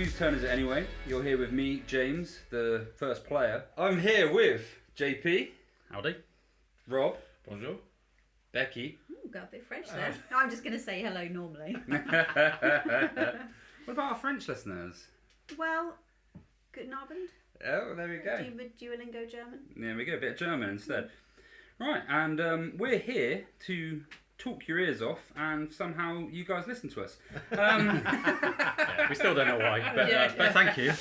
whose turn is it anyway? You're here with me, James, the first player. I'm here with JP. Howdy. Rob. Bonjour. Becky. Ooh, got a bit French there. I'm just going to say hello normally. What about our French listeners? Well, guten Abend. Oh, there we go. Duolingo German. There we go, a bit of German instead. Right, and we're here to talk your ears off, and somehow you guys listen to us. Yeah, we still don't know why, but, but thank you.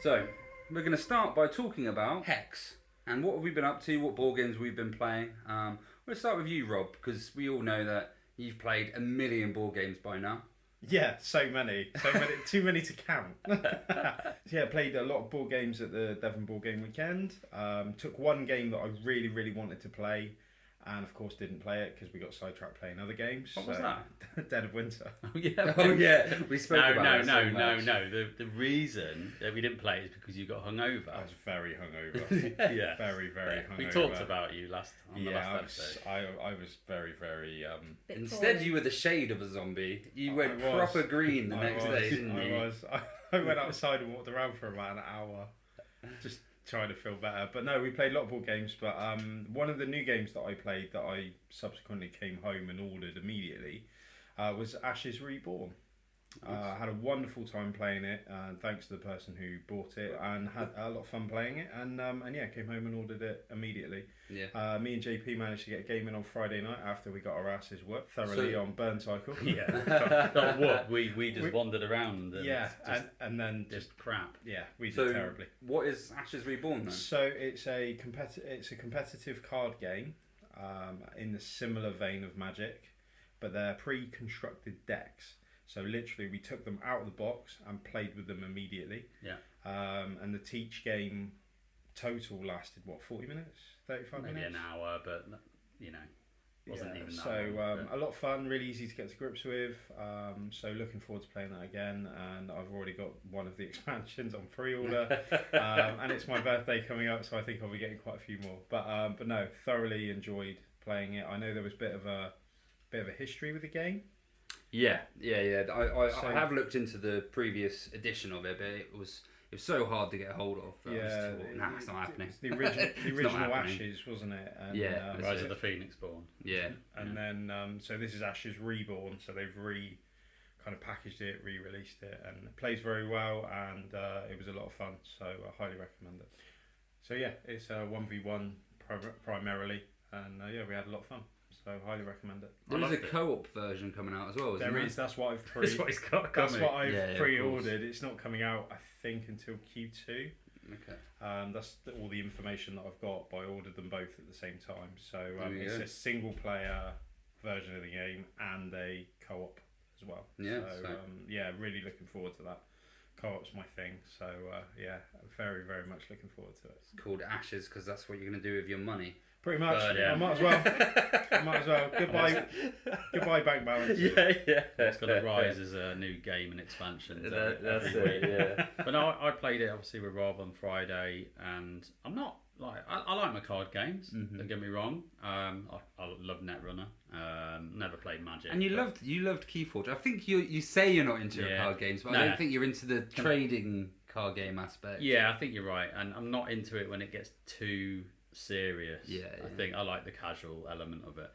So, we're going to start by talking about Hex, and what have we been up to, what board games we've been playing. We'll start with you, Rob, because we all know that you've played a million board games by now. Yeah, so many, too many to count. Yeah, played a lot of board games at the Devon Board Game Weekend. Took one game that I really, really wanted to play, and of course didn't play it because we got sidetracked playing other games. What was that? Dead of Winter. Oh yeah, We spoke about it so much. No. The reason that we didn't play is because you got hungover. I was very hungover. Yeah, very hungover. We talked about you last episode. I was very. Instead, you were the shade of a zombie. You went proper green the next day, didn't you? I went outside and walked around for about an hour, just trying to feel better. But no, we played a lot of board games. But one of the new games that I played that I subsequently came home and ordered immediately was Ashes Reborn. I had a wonderful time playing it, thanks to the person who bought it, and had a lot of fun playing it. And yeah, came home and ordered it immediately. Yeah. Me and JP managed to get a game in on Friday night after we got our asses worked thoroughly on Burn Cycle. Yeah. Not what we just wandered around. And and then just crap. Yeah, we did terribly. What is Ashes Reborn then? So it's a competitive card game in the similar vein of Magic, but they're pre-constructed decks. So literally, we took them out of the box and played with them immediately. Yeah. And the teach game total lasted 40 minutes, 35 minutes. Maybe an hour, but wasn't even that. So long, a lot of fun, really easy to get to grips with. So looking forward to playing that again. And I've already got one of the expansions on pre-order, and it's my birthday coming up, so I think I'll be getting quite a few more. But no, thoroughly enjoyed playing it. I know there was a bit of a history with the game. Yeah. I have looked into the previous edition of it, but it was so hard to get a hold of. It's not happening. It's the original Ashes, wasn't it? And, Rise of the Pheonixborn. Yeah. And then so this is Ashes Reborn, so they've kind of packaged it, re-released it, and it plays very well, and it was a lot of fun, so I highly recommend it. So yeah, it's a 1v1 primarily, and yeah, we had a lot of fun. So highly recommend it. There is a co-op version coming out as well, isn't there? There is. That's what I've That's what he's got coming. That's what I've pre-ordered. It's not coming out, I think, until Q2. Okay. That's all the information that I've got, but I ordered them both at the same time. So it's a single-player version of the game and a co-op as well. Yeah. So yeah, really looking forward to that. Co-op's my thing. So yeah, very, very much looking forward to it. It's called Ashes because that's what you're going to do with your money. Pretty much. Yeah. I might as well. Goodbye bank balance. Yeah. It's going to rise as a new game and expansion. That's it. Yeah. But no, I played it obviously with Rob on Friday, and I'm not like I like my card games. Mm-hmm. Don't get me wrong. I love Netrunner. Never played Magic. And you loved Keyforge. I think you say you're not into your card games, but I don't think you're into the trading card game aspect. Yeah, I think you're right, and I'm not into it when it gets too serious. I think I like the casual element of it.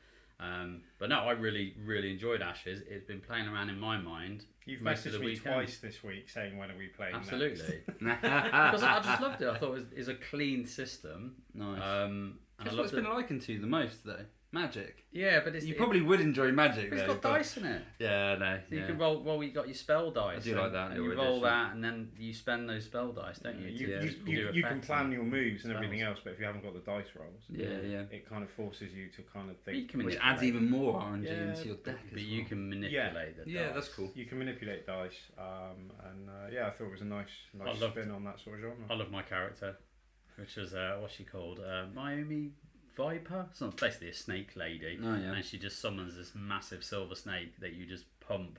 But no, I really, really enjoyed Ashes. It's been playing around in my mind. You've messaged me twice this week saying when are we playing Absolutely. Because I just loved it. I thought it was a clean system. Nice. And Guess what's been likened to you the most though? Magic. Yeah, but you probably would enjoy Magic. It's got dice in it. Yeah, no. So you can roll. Well, you got your spell dice. I do like that. And you roll that, and then you spend those spell dice, don't you? You can plan your moves and everything else, but if you haven't got the dice rolls, it kind of forces you to kind of think. Which adds even more RNG into your deck. But you can manipulate the dice. Yeah, that's cool. You can manipulate dice, and I thought it was a nice spin on that sort of genre. I love my character, which was what's she called? Miami Viper. So basically a snake lady, and she just summons this massive silver snake that you just pump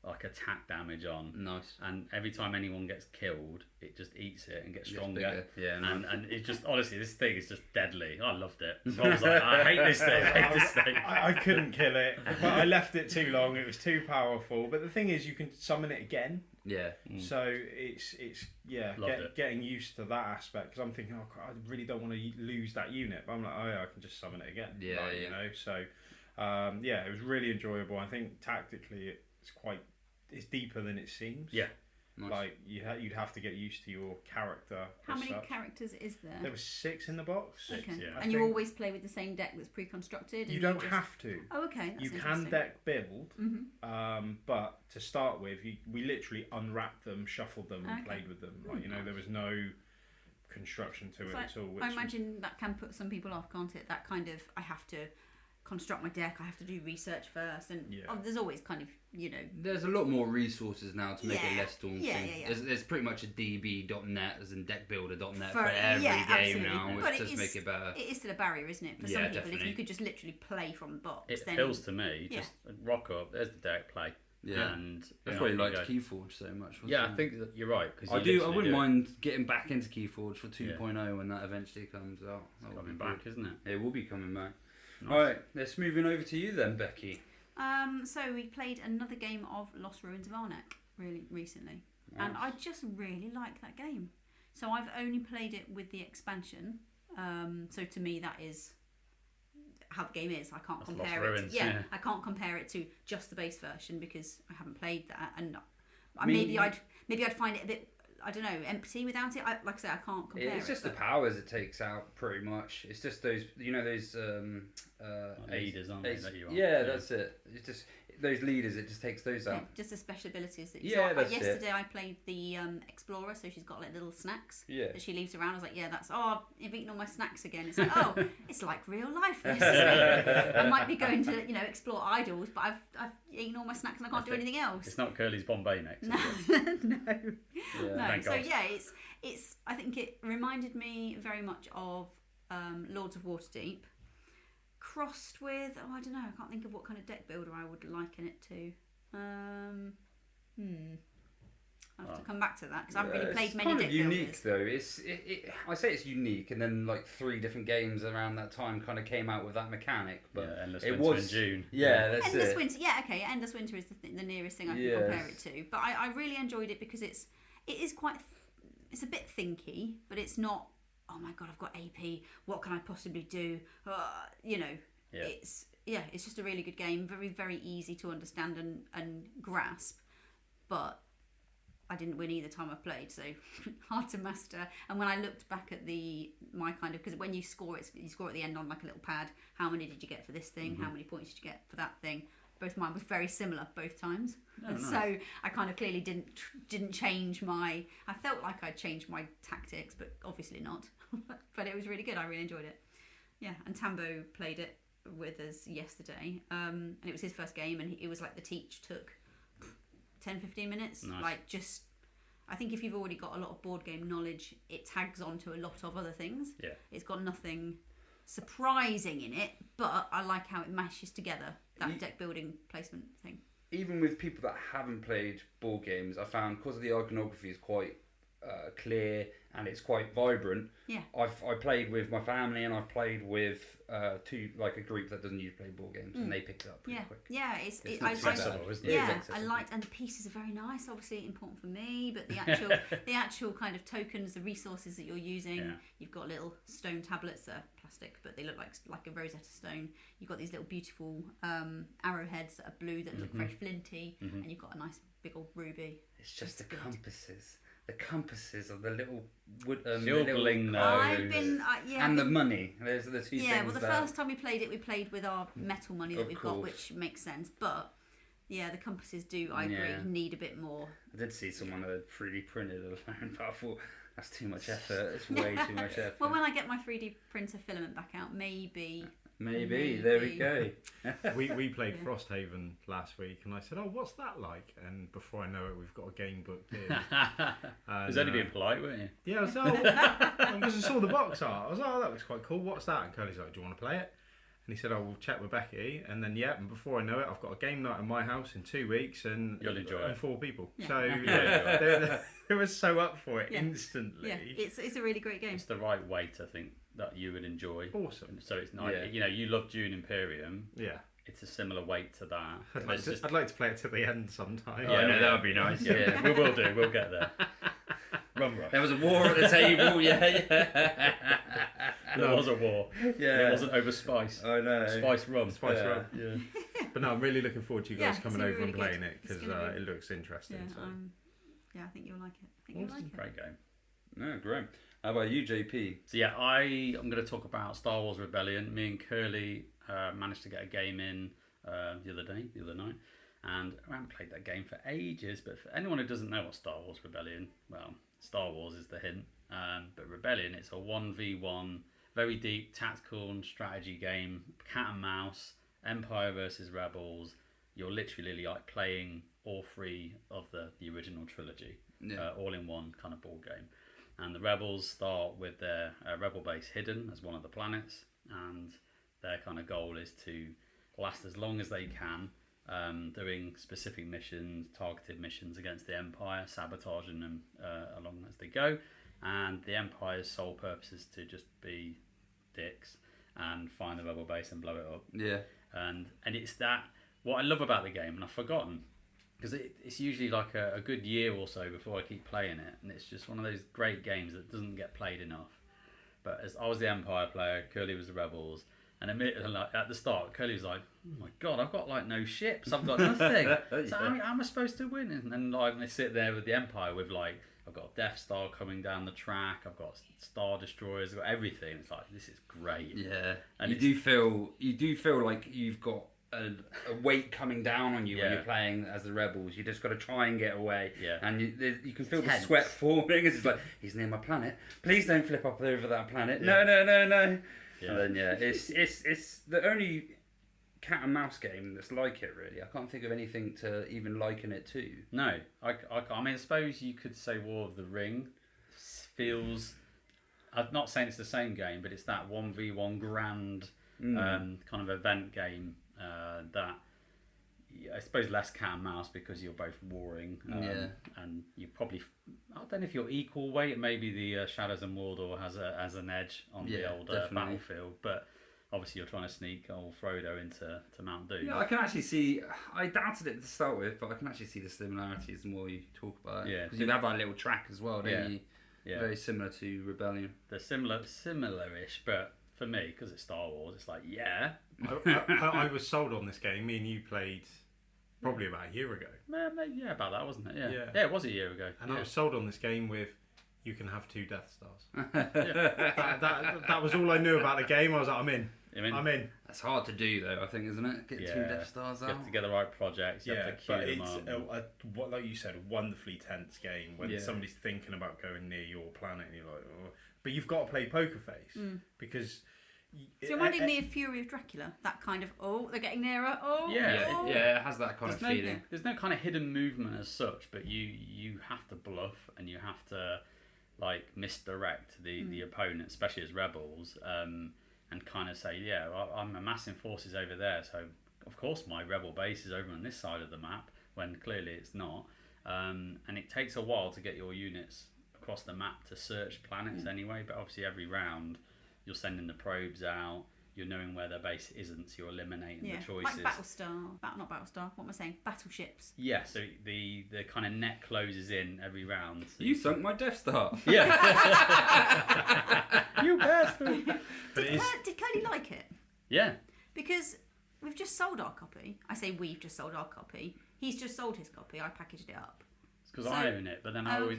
like attack damage on. Nice. And every time anyone gets killed, it just eats it and gets stronger. Yeah, and it just, honestly, this thing is just deadly. I loved it. So I was like, I hate this thing. I hate this thing. I couldn't kill it, but I left it too long. It was too powerful. But the thing is, you can summon it again. Yeah. So it's getting used to that aspect, because I'm thinking, oh, I really don't want to lose that unit. But I'm like, oh yeah, I can just summon it again. Yeah, like, you know. So it was really enjoyable. I think tactically it's deeper than it seems. Yeah. Nice. Like you'd have to get used to your character. How many characters is there? There was 6 in the box. Okay. Yeah. And you always play with the same deck that's pre-constructed? You don't have to. Oh, okay. That's you can interesting. deck build, but to start with, we literally unwrapped them, shuffled them, and played with them. Like, you know, there was no construction to it at all. I imagine that can put some people off, can't it? That kind of, I have to construct my deck, I have to do research first, and there's always kind of, you know, there's a lot more resources now to make it less daunting. Yeah. There's pretty much a db.net as in deckbuilder.net For- for every yeah, game absolutely. now, But which it does is- make it better. it is still a barrier, isn't it, for Yeah, some people? If definitely. you could just literally play from the box, It then feels to me, just rock up, there's the deck, play. Yeah. And That's why you liked Keyforge so much. Yeah, wasn't I it? think that you're right. Cause I wouldn't mind getting back into Keyforge for 2.0 when that eventually comes out. It's coming back, isn't it? It will be coming back. Nice. Alright, let's move on over to you then, Becky. So we played another game of Lost Ruins of Arnak really recently, and I just really like that game. So I've only played it with the expansion. So to me, that is how the game is. I can't compare it. Ruins, I can't compare it to just the base version because I haven't played that, and Me- maybe I'd find it a bit, I don't know, empty without it. Like I say, I can't compare. It's just it, the powers it takes out, pretty much. It's just those, you know, those leaders, aren't they? That you are. Yeah, that's it. It's just those leaders. It just takes those Yeah, out. just the special abilities that Yeah, that's it. yesterday I played the Explorer, so she's got like little snacks that she leaves around. I was like, that's I've eaten all my snacks again. It's like, oh, it's like real life. This is I might be going to explore idols, but I've eaten all my snacks and I can't do anything else. It's not Curly's Bombay next. No. Yeah. Thank So God. yeah, it's I think it reminded me very much of Lords of Waterdeep, crossed with I don't know, I can't think of what kind of deck builder I would liken it to. I'll have to come back to that because I haven't really played many deck deck unique builders. though. I say it's unique, and then like 3 different games around that time kind of came out with that mechanic. But Endless it Winter was in June. Yeah, that's Endless it. Winter, Endless Winter is the nearest thing I can compare it to. But I really enjoyed it because it is quite, it's a bit thinky, but it's not, oh my god, I've got AP, what can I possibly do? It's just a really good game, very, very easy to understand and grasp, but I didn't win either time I played, so hard to master. And when I looked back at my kind of, because when you score it, you score at the end on like a little pad. How many did you get for this thing? How many points did you get for that thing? Both mine was very similar both times. Oh, nice. So I kind of clearly didn't change my. I felt like I changed my tactics, but obviously not. But it was really good. I really enjoyed it. Yeah, and Tambo played it with us yesterday, and it was his first game, and it was like the teach took 10-15 minutes. Nice. Like, just I think if you've already got a lot of board game knowledge, it tags on to a lot of other things. Yeah. It's got nothing surprising in it, but I like how it mashes together that deck building placement thing. Even with people that haven't played board games, I found because of the iconography is quite clear and it's quite vibrant. Yeah. I played with my family and I've played with a group that doesn't usually play board games, and they picked it up pretty quick. Yeah, It's not too bad. isn't it? Yeah, It's I liked, and the pieces are very nice. Obviously important for me, but the actual kind of tokens, the resources that you're using. You've got little stone tablets that are plastic, but they look like a Rosetta Stone. You've got these little beautiful arrowheads that are blue that look very flinty, and you've got a nice big old ruby. It's just the good. compasses. The compasses of the little wood, Silverling I've been and the money. Those are the two things. Yeah, well, the that... first time we played with our metal money that Of we've got, course. which makes sense. But yeah, the compasses do, I agree, need a bit more. I did see someone that had 3D printed a phone, but I thought that's too much effort. It's way too much effort. Well, when I get my 3D printer filament back out, maybe. There we go. we played Frosthaven last week, and I said, "Oh, what's that like?" And before I know it, we've got a game booked in. It was only being polite, weren't you? Yeah, I was because I saw the box art. I was like, "Oh, that looks quite cool. What's that?" And Curly's like, "Do you want to play it?" And he said, "I will check with Becky." And then, and before I know it, I've got a game night in my house in 2 weeks, and you'll enjoy and it. 4 people. Yeah. So they were so up for it instantly. Yeah, it's a really great game. It's the right way to think that you would enjoy. Awesome. So it's nice. You know, you love Dune Imperium. Yeah. It's a similar weight to that. I'd like to play it to the end sometime. Yeah, no, that would be nice. Yeah, we will do. We'll get there. Rum rush. There was a war at the table. Yeah. There was a war. Yeah. It wasn't over spice. I know. Spice rum. Rum. Yeah. But no, I'm really looking forward to you guys coming over really and playing good. it because it looks interesting. Yeah, I think you'll like it. Great game. No, great. How about you, JP? So yeah, I'm going to talk about Star Wars Rebellion. Me and Curly managed to get a game in the other night, and I haven't played that game for ages. But for anyone who doesn't know what Star Wars Rebellion, well, Star Wars is the hint. But Rebellion, it's a 1v1, very deep tactical and strategy game, cat and mouse, Empire versus Rebels. You're literally like playing all 3 of the original trilogy, all in one kind of board game. And the Rebels start with their rebel base hidden as one of the planets, and their kind of goal is to last as long as they can, doing specific missions, targeted missions against the Empire, sabotaging them along as they go. And the Empire's sole purpose is to just be dicks and find the rebel base and blow it up. Yeah. And it's that, what I love about the game, and I've forgotten, because it's usually like a good year or so before I keep playing it, and it's just one of those great games that doesn't get played enough. But as I was the Empire player, Curly was the Rebels, and at the start, Curly was like, "Oh my god, I've got like no ships, I've got nothing. So how am I supposed to win?" And then like, I sit there with the Empire with like, I've got a Death Star coming down the track, I've got Star Destroyers, I've got everything. It's like, this is great. Yeah, and you do feel like you've got a weight coming down on you when you're playing as the Rebels. You just got to try and get away. Yeah. And you can feel the sweat forming. It's like, he's near my planet. Please don't flip up over that planet. Yeah. No. Yeah. And then it's the only cat and mouse game that's like it, really. I can't think of anything to even liken it to. No, I mean, I suppose you could say War of the Ring feels. I'm not saying it's the same game, but it's that 1v1 grand kind of event game that I suppose less cat and mouse because you're both warring. And you probably, I don't know if you're equal weight. Maybe the Shadows and Mordor has an edge on the old battlefield, but obviously you're trying to sneak old Frodo into Mount Doom. Yeah, I can actually see. I doubted it to start with, but I can actually see the similarities the more you talk about it. Yeah, because you have that little track as well, don't you? Yeah, very similar to Rebellion. They're similar-ish, but for me, because it's Star Wars, it's like I was sold on this game. Me and you played probably about a year ago. Yeah, about that, wasn't it? Yeah, it was a year ago. And I was sold on this game with, you can have 2 Death Stars. that was all I knew about the game. I was like, I'm in. I'm in. That's hard to do, though, I think, isn't it? Get 2 Death Stars out. You have to get the right projects. You have to queue them up. What, like you said, a wonderfully tense game when somebody's thinking about going near your planet and you're like, oh. But you've got to play poker face because. So you're reminding me of Fury of Dracula, that kind of, they're getting nearer, it has that kind of feeling. There's no kind of hidden movement as such, but you have to bluff and you have to like misdirect the opponent, especially as rebels, and kind of say, I'm amassing forces over there, so of course my rebel base is over on this side of the map, when clearly it's not, and it takes a while to get your units across the map to search planets anyway, but obviously every round you're sending the probes out, you're knowing where their base isn't, so you're eliminating the choices. Like not Battlestar, what am I saying? Battleships. Yeah, so the kind of net closes in every round. So you sunk my Death Star. Yeah. You bastard. Did Cody like it? Yeah. Because we've just sold our copy. I say we've just sold our copy. He's just sold his copy. I packaged it up. It's because I own it, but then I always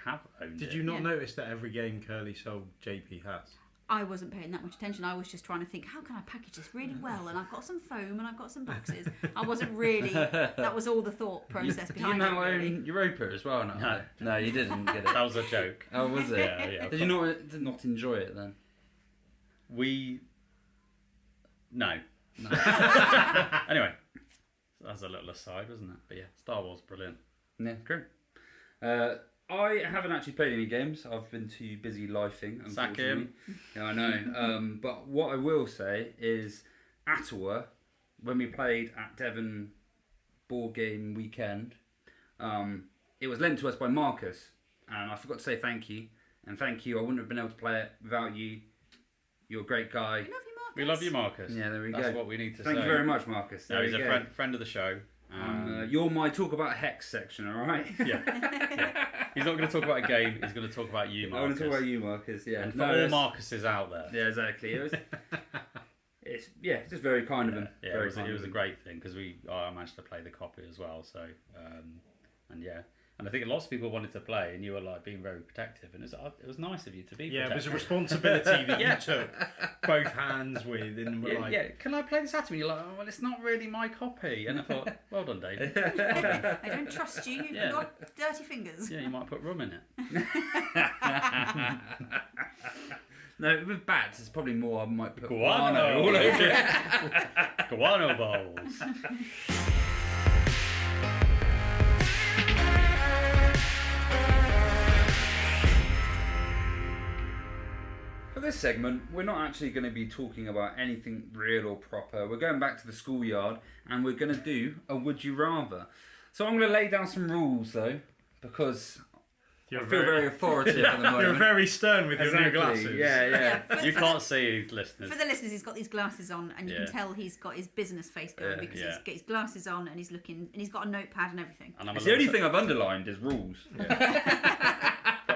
have owned it. Did you not notice that every game Curly sold, JP has? I wasn't paying that much attention. I was just trying to think, how can I package this really well? And I've got some foam and I've got some boxes. I wasn't really. That was all the thought process behind it. You now own Europa as well, no, you didn't get it. That was a joke. Oh, was it? Yeah. Did you not enjoy it then? No. Anyway, that's a little aside, wasn't it? But yeah, Star Wars, brilliant. Yeah, great. I haven't actually played any games. I've been too busy lifing. Sack him. Yeah, I know. But what I will say is Atiwa when we played at Devon Board Game Weekend. It was lent to us by Marcus, and I forgot to say thank you. And thank you, I wouldn't have been able to play it without you. You're a great guy. We love you, Marcus. Yeah, there we go. That's what we need to say. Thank you very much, Marcus. No, he's a friend of the show. You're my Talk About Hex section, all right? Yeah. He's not going to talk about a game. He's going to talk about you, Marcus. I want to talk about you, Marcus. Yeah. And for all Marcuses out there. Yeah, exactly. It's just very kind of him. Yeah, it was a great thing because I managed to play the copy as well. So, and I think lots of people wanted to play, and you were like being very protective, and it was nice of you to be. Yeah, protective. it was a responsibility that you took both hands with, and were like, can I play this at me? You're like, oh, well, it's not really my copy, and I thought, well done, Davey. I don't trust you. You've got dirty fingers. Yeah, you might put rum in it. No, with bats, it's probably more. I might put guano all over it. Guano bowls. For this segment, we're not actually going to be talking about anything real or proper. We're going back to the schoolyard, and we're going to do a Would You Rather. So I'm going to lay down some rules, though, because I feel very authoritative at the moment. You're very stern with your new glasses. Yeah. You can't see listeners. For the listeners, he's got these glasses on, and you can tell he's got his business face going because he's got his glasses on, and he's looking, and he's got a notepad and everything. And the only thing I've underlined is rules.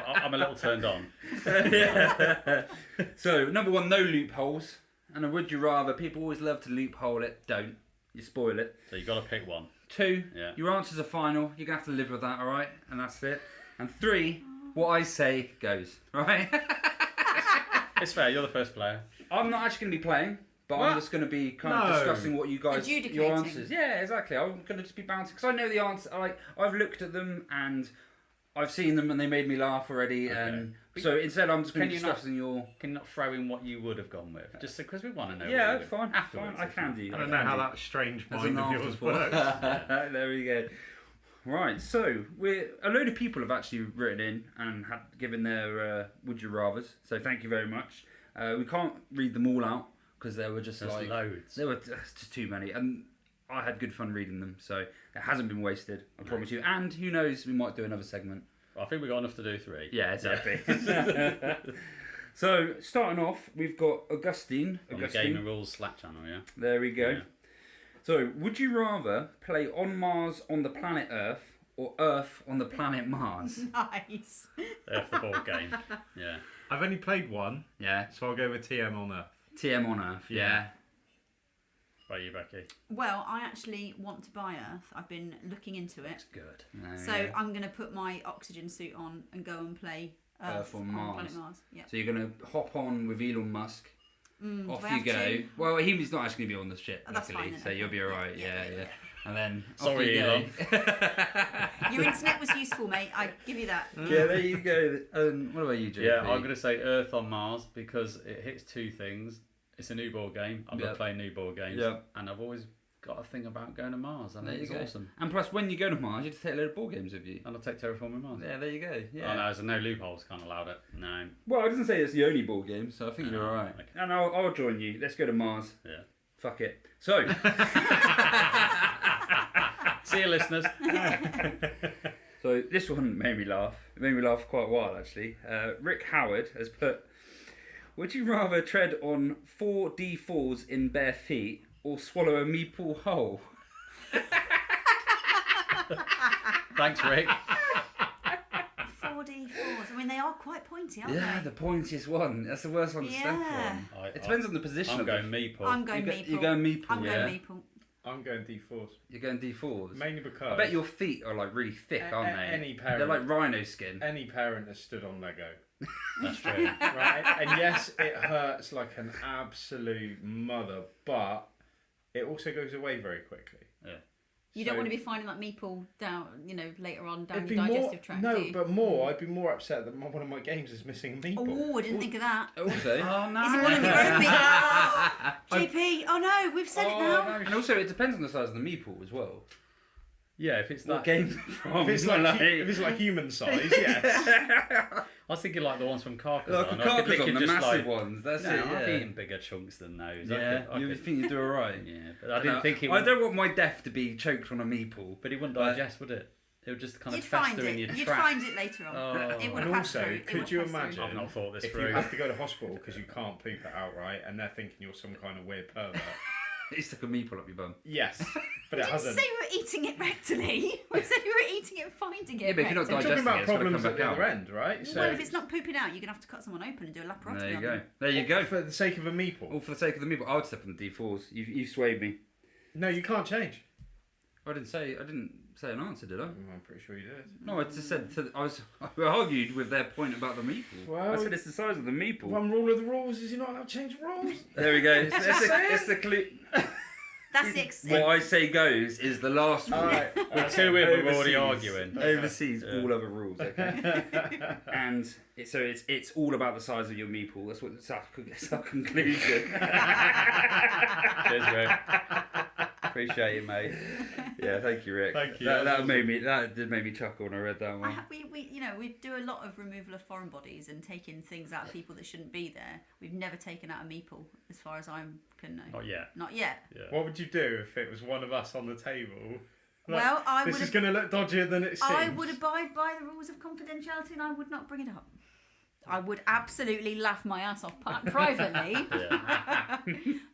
I'm a little turned on. So, number one, no loopholes. And a Would You Rather, people always love to loophole it. Don't. You spoil it. So you've got to pick one. 2, your answers are final. You're going to have to live with that, alright? And that's it. And 3, what I say goes, right? It's fair, you're the first player. I'm not actually going to be playing, but I'm just going to be kind of discussing what you guys, your answers. Yeah, exactly. I'm going to just be bouncing, because I know the answer. I've looked at them, and I've seen them, and they made me laugh already. Okay. And so instead, I'm just going to be discussing your... Can you not throw in what you would have gone with? Just because we want to know. Yeah, fine. Afterwards. Fine. I can do. I don't know how that strange mind of yours works. There we go. Right, so a load of people have actually written in and have given their Would You Rathers. So thank you very much. We can't read them all out because there were just loads. There were just too many, and I had good fun reading them. So it hasn't been wasted, I promise you. And who knows, we might do another segment. Well, I think we got enough to do 3. Yeah, exactly. So starting off, we've got Augustine. On the Game and Rules Slack channel, yeah. There we go. Yeah. So, would you rather play on Mars on the planet Earth or Earth on the planet Mars? Nice. Earth the board game. Yeah. I've only played one. Yeah. So I'll go with TM on Earth. TM on Earth, yeah. What about you, Becky? Well, I actually want to buy Earth. I've been looking into it. That's good. So I'm going to put my oxygen suit on and go and play Earth on planet Mars. Yeah. So you're going to hop on with Elon Musk. Off you go. Well, he's not actually going to be on the ship, luckily, so you'll be alright. Yeah. And then sorry, Elon. Your internet was useful, mate. I give you that. Yeah, there you go. What about you, JP? Yeah, I'm going to say Earth on Mars because it hits 2 things. It's a new board game. I'm going to play new board games, and I've always got a thing about going to Mars. I think it's awesome. And plus, when you go to Mars, you have to take a load of board games with you. And I'll take Terraforming Mars. Yeah, there you go. Yeah. Oh no, there's no loopholes. Can't allow it. No. Well, it doesn't say it's the only board game, so I think you're alright. Okay. And I'll join you. Let's go to Mars. Yeah. Fuck it. So. See you, listeners. So this one made me laugh. It made me laugh quite a while, actually. Rick Howard has put, would you rather tread on 4 D4s in bare feet or swallow a meeple whole? Thanks, Rick. 4D4s. I mean, they are quite pointy, aren't they? Yeah, the pointiest one. That's the worst one to step on. It depends on the position. I'm going meeple. I'm going meeple. You're going meeple. I'm going meeple. I'm going D4s. You're going D4s? Mainly because... I bet your feet are like really thick, aren't they? Any parent... They're like rhino skin. Any parent has stood on Lego. That's true. Right? And yes, it hurts like an absolute mother, but it also goes away very quickly. Yeah. You don't want to be finding that meeple down, later on down your digestive tract. No, do you? but more. I'd be more upset that one of my games is missing a meeple. Oh, I didn't think of that. Also, oh no! Is it one of your own meeples? GP, oh no, we've said it now. No. And also, it depends on the size of the meeple as well. Yeah, if it's What that. game's it from? If it's like human size, yes. I was thinking like the ones from Carcassonne. Like a Carcassonne, the just massive ones. That's No, it. I've Yeah. eaten bigger chunks than those. Yeah, I you could, think you do alright. yeah, but I didn't think it I would. don't want my death to be choked on a meeple. But it wouldn't But- digest, would it? It would just kind of You'd find fester in it. your You'd tract. find it later on. Oh. It would And pass also, through. It could would you pass through. imagine- I've not thought this If through. you have to go to hospital because you can't poop it out, right, and they're thinking you're some kind of weird pervert. It stuck a meeple up your bum. Yes, but it Did you hasn't. say you were eating it rectally? We said you were eating it, finding it. Yeah, but if you're not rectally. I'm talking digesting about it, it's gotta problems come at back the other out. end, right? So Well, if it's not pooping out, you're gonna have to cut someone open and do a laparoscopy. There you on go. them. There you go. for the sake of a meeple. All for the sake of the meeple. I would step on the D4s. You swayed me. No, you can't change. I didn't say an answer, did I? I'm pretty sure you did. No, I just said I argued with their point about the meeple. Well- I said it's the size of the meeple. One rule of the rules is you're not allowed to change rules. There we go. It's the clue. That's the ex- What I say goes is the last rule. Alright. We're two in, we're already Overseas. arguing. Oversees all other rules, okay? And it's all about the size of your meeple. That's our conclusion. Cheers, Rick. Appreciate it, mate. Yeah, thank you, Rick. Thank you. That did make me chuckle when I read that one. we do a lot of removal of foreign bodies and taking things out of people that shouldn't be there. We've never taken out a meeple, as far as I can know. Not yet. Not yet. Yeah. What would you do if it was one of us on the table? Well, I This would is have. going to look dodgier than it seems. I would abide by the rules of confidentiality, and I would not bring it up. I would absolutely laugh my ass off privately, Yeah.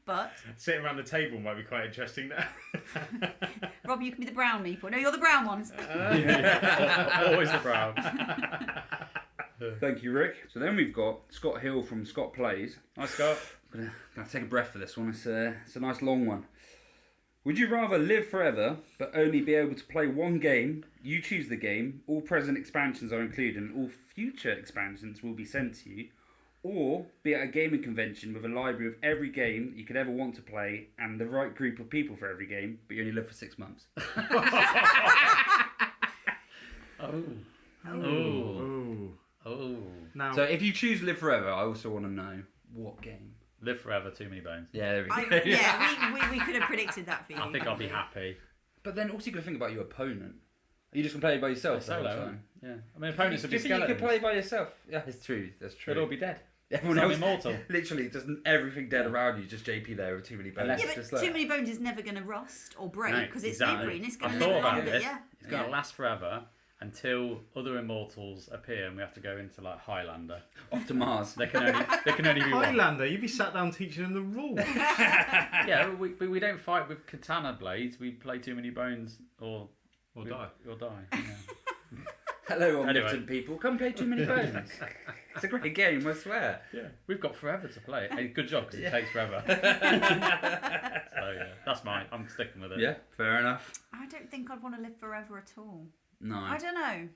but Sitting around the table might be quite interesting now. Rob, you can be the brown meeple. No, you're the brown ones. Always the brown. Thank you, Rick. So then we've got Scott Hill from Scott Plays. Hi, Scott. I'm gonna take a breath for this one. It's a nice long one. Would you rather live forever but only be able to play one game? You choose the game. All present expansions are included, and all future expansions will be sent to you. Or be at a gaming convention with a library of every game that you could ever want to play and the right group of people for every game, but you only live for 6 months. Oh. Now, So if you choose live forever, I also want to know what game. Live forever, too many bones. Yeah, there we go. We could have predicted that for you. I think I'll be happy. But then also you got to think about your opponent. Are you just going to play by yourself the whole Solo. time? Yeah. I mean, opponents would Do be you think you skeletons. could play by yourself? Yeah, it's true. That's true. They'd all be dead. Everyone I'm else, immortal. literally, just everything dead around you, just JP there with too many bones. Unless- Yeah, but just like, too many bones is never going to rust or break No, because it's exactly. evergreen. It's going I've to live thought about longer. this. Yeah. It's going to Yeah. last forever until other immortals appear and we have to go into like Highlander. off to Mars. They can only be one. Highlander, you'd be sat down teaching them the rules. Yeah, we don't fight with katana blades. We play too many bones or die. Or die. Yeah. Hello, Anyway. omnipotent people. Come play Too Many Bones. It's a great game, I swear. Yeah, we've got forever to play. Hey, good job because it takes forever. So yeah, that's mine. I'm sticking with it. Yeah, fair enough. I don't think I'd want to live forever at all. No. I don't know.